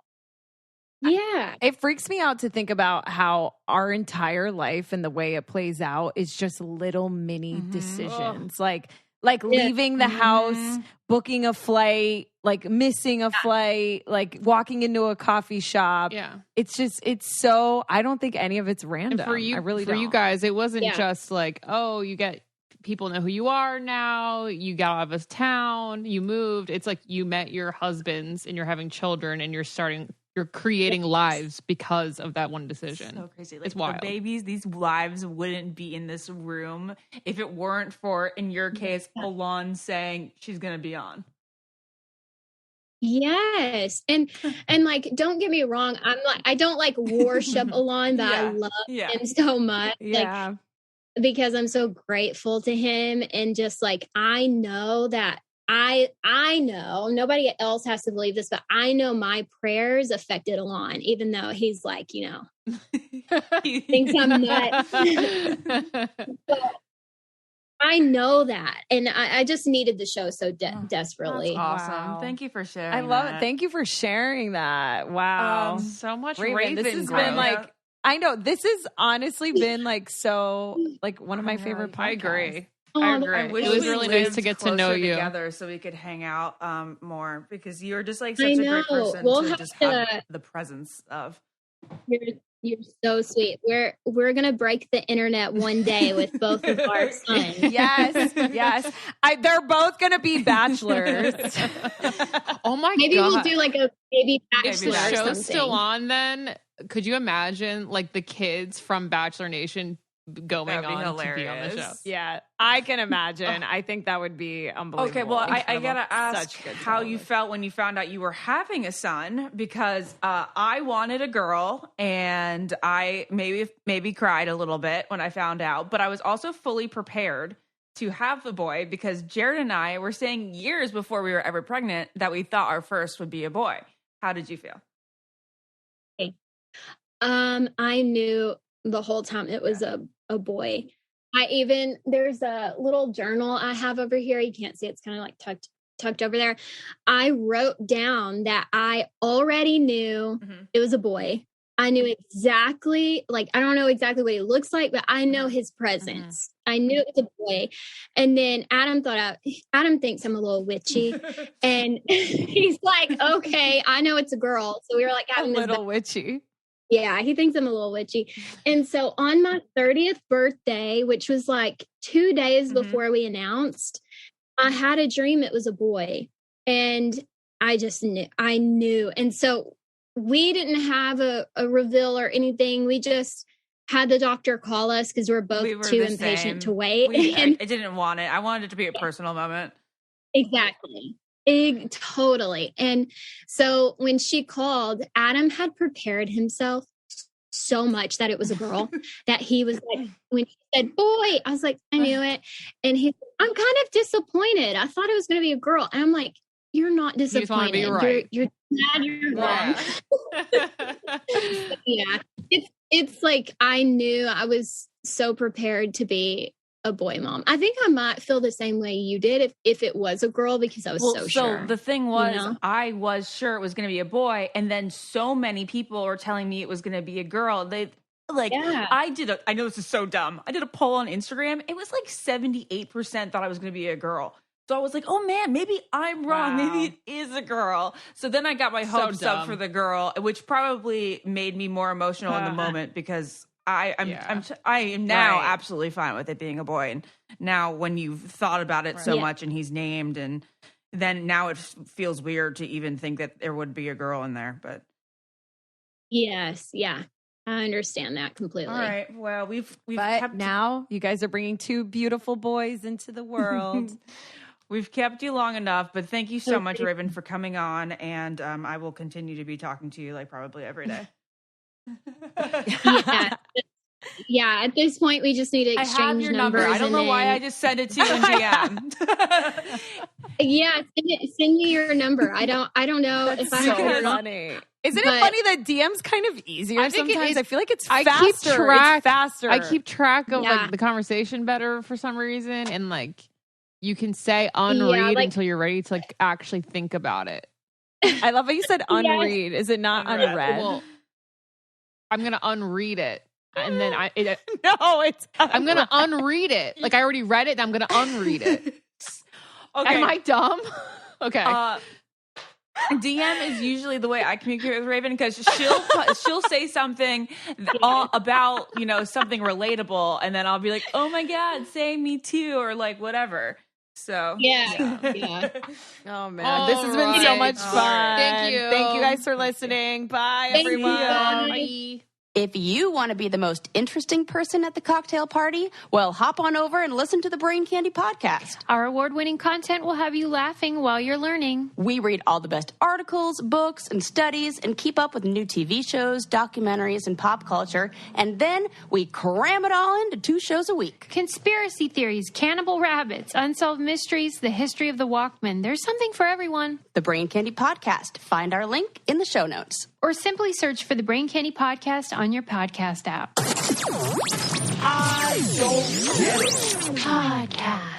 Speaker 5: Yeah.
Speaker 3: It freaks me out to think about how our entire life and the way it plays out is just little mini decisions. Like leaving the house, booking a flight, like missing a flight, like walking into a coffee shop.
Speaker 4: Yeah.
Speaker 3: It's so, I don't think any of it's random.
Speaker 4: And for you,
Speaker 3: I really don't.
Speaker 4: For you guys, it wasn't just like, oh, you get people know who you are now, you got out of town, you moved. It's like you met your husbands and you're having children and you're creating lives because of that one decision.
Speaker 2: So crazy. Like,
Speaker 4: it's wild.
Speaker 2: The babies, these lives wouldn't be in this room if it weren't for, in your case, Alon saying she's going to be on.
Speaker 5: Yes. And like, don't get me wrong. I don't like worship Alon, but I love him so much.
Speaker 3: Yeah.
Speaker 5: Like, because I'm so grateful to him. And just like, I know that I know nobody else has to believe this, but I know my prayers affected Alon, even though he's like, he thinks I'm nuts. But I know that. And I just needed the show so desperately.
Speaker 2: That's awesome.
Speaker 3: Wow.
Speaker 2: Thank you for sharing.
Speaker 3: I love it. Thank you for sharing that. Wow.
Speaker 4: So much
Speaker 3: Raven. This has
Speaker 4: growth.
Speaker 3: been like, I know this has honestly been like so like one of my favorite podcasts.
Speaker 4: I agree.
Speaker 5: I
Speaker 4: agree.
Speaker 2: I wish
Speaker 4: it was
Speaker 2: we
Speaker 4: really nice
Speaker 2: lived
Speaker 4: to get to know you
Speaker 2: together so we could hang out more, because you're just like such a great person to just have the presence of.
Speaker 5: You're so sweet. We're gonna break the internet one day with both of our sons.
Speaker 3: Yes. They're both gonna be bachelors.
Speaker 4: Oh my god!
Speaker 5: Maybe we'll do like a baby bachelor.
Speaker 4: If the
Speaker 5: or
Speaker 4: show's
Speaker 5: something.
Speaker 4: still on, then could you imagine like the kids from Bachelor Nation going on
Speaker 2: hilarious.
Speaker 4: to be on the show?
Speaker 3: Yeah, I can imagine. I think that would be unbelievable.
Speaker 2: Okay, well, I gotta ask
Speaker 3: Such good
Speaker 2: how you
Speaker 3: television.
Speaker 2: felt when you found out you were having a son, because I wanted a girl, and I maybe cried a little bit when I found out, but I was also fully prepared to have the boy, because Jared and I were saying years before we were ever pregnant that we thought our first would be a boy. How did you feel?
Speaker 5: I knew the whole time it was a boy. There's a little journal I have over here. You can't see, it's kind of like tucked over there. I wrote down that I already knew it was a boy. I knew exactly, like, I don't know exactly what he looks like, but I know his presence. I knew it was a boy. And then Adam thinks I'm a little witchy. And he's like, okay, I know it's a girl. So we were like having
Speaker 3: a little witchy.
Speaker 5: Yeah, he thinks I'm a little witchy. And so on my 30th birthday, which was like 2 days before we announced, I had a dream it was a boy. And I knew. And so we didn't have a reveal or anything. We just had the doctor call us because we're both too impatient to wait.
Speaker 2: I didn't want it. I wanted it to be a personal moment.
Speaker 5: Exactly. Totally. And so when she called, Adam had prepared himself so much that it was a girl that he was like, when she said boy, I was like, I knew it. And he's like, I'm kind of disappointed. I thought it was going to be a girl. And I'm like, you're not disappointed.
Speaker 4: You right.
Speaker 5: You're glad you're wrong. Yeah. It's like, I knew I was so prepared to be a boy mom. I think I might feel the same way you did if it was a girl, because I was so sure.
Speaker 2: So the thing was, I was sure it was going to be a boy, and then so many people were telling me it was going to be a girl. I know this is so dumb. I did a poll on Instagram. It was like 78% thought I was going to be a girl. So I was like, oh man, maybe I'm wrong.
Speaker 3: Wow.
Speaker 2: Maybe it is a girl. So then I got my hopes up for the girl, which probably made me more emotional in the moment, because I am now absolutely fine with it being a boy. And now when you've thought about it so much and he's named, and then now it feels weird to even think that there would be a girl in there. But
Speaker 5: yes. Yeah. I understand that completely.
Speaker 2: All right. Well, we've
Speaker 3: kept now you guys are bringing 2 beautiful boys into the world.
Speaker 2: We've kept you long enough, but thank you so much, Raven, for coming on. And I will continue to be talking to you like probably every day.
Speaker 5: Yeah. At this point, we just need to exchange
Speaker 2: I have your number. I don't know why I just sent it to you in DM.
Speaker 5: Yeah, send me your number. I don't know if I have
Speaker 3: so funny. Isn't it funny that DM's kind of easier sometimes? I feel like it's faster. It's faster.
Speaker 4: I keep track of like the conversation better for some reason, and like you can say unread until you're ready to like actually think about it.
Speaker 3: I love how you said unread. Is it not unread?
Speaker 4: Well, I'm gonna unread it, and then
Speaker 3: I'm
Speaker 4: gonna unread it. Like I already read it, and I'm gonna unread it.
Speaker 2: Okay.
Speaker 4: Am I dumb? Okay.
Speaker 2: DM is usually the way I communicate with Raven because she'll say something about something relatable, and then I'll be like, "Oh my god, say me too," or like whatever. So
Speaker 5: yeah.
Speaker 3: Oh man, this has been so much fun.
Speaker 4: Thank you
Speaker 3: guys for listening. Bye, everyone.
Speaker 4: Bye.
Speaker 1: If you want to be the most interesting person at the cocktail party, well, hop on over and listen to the Brain Candy podcast.
Speaker 6: Our award-winning content will have you laughing while you're learning.
Speaker 1: We read all the best articles, books, and studies and keep up with new TV shows, documentaries, and pop culture. And then we cram it all into 2 shows a week.
Speaker 6: Conspiracy theories, cannibal rabbits, unsolved mysteries, the history of the Walkman. There's something for everyone.
Speaker 1: The Brain Candy podcast. Find our link in the show notes.
Speaker 6: Or simply search for the Brain Candy podcast on your podcast app.
Speaker 1: I don't get it.
Speaker 6: Podcast.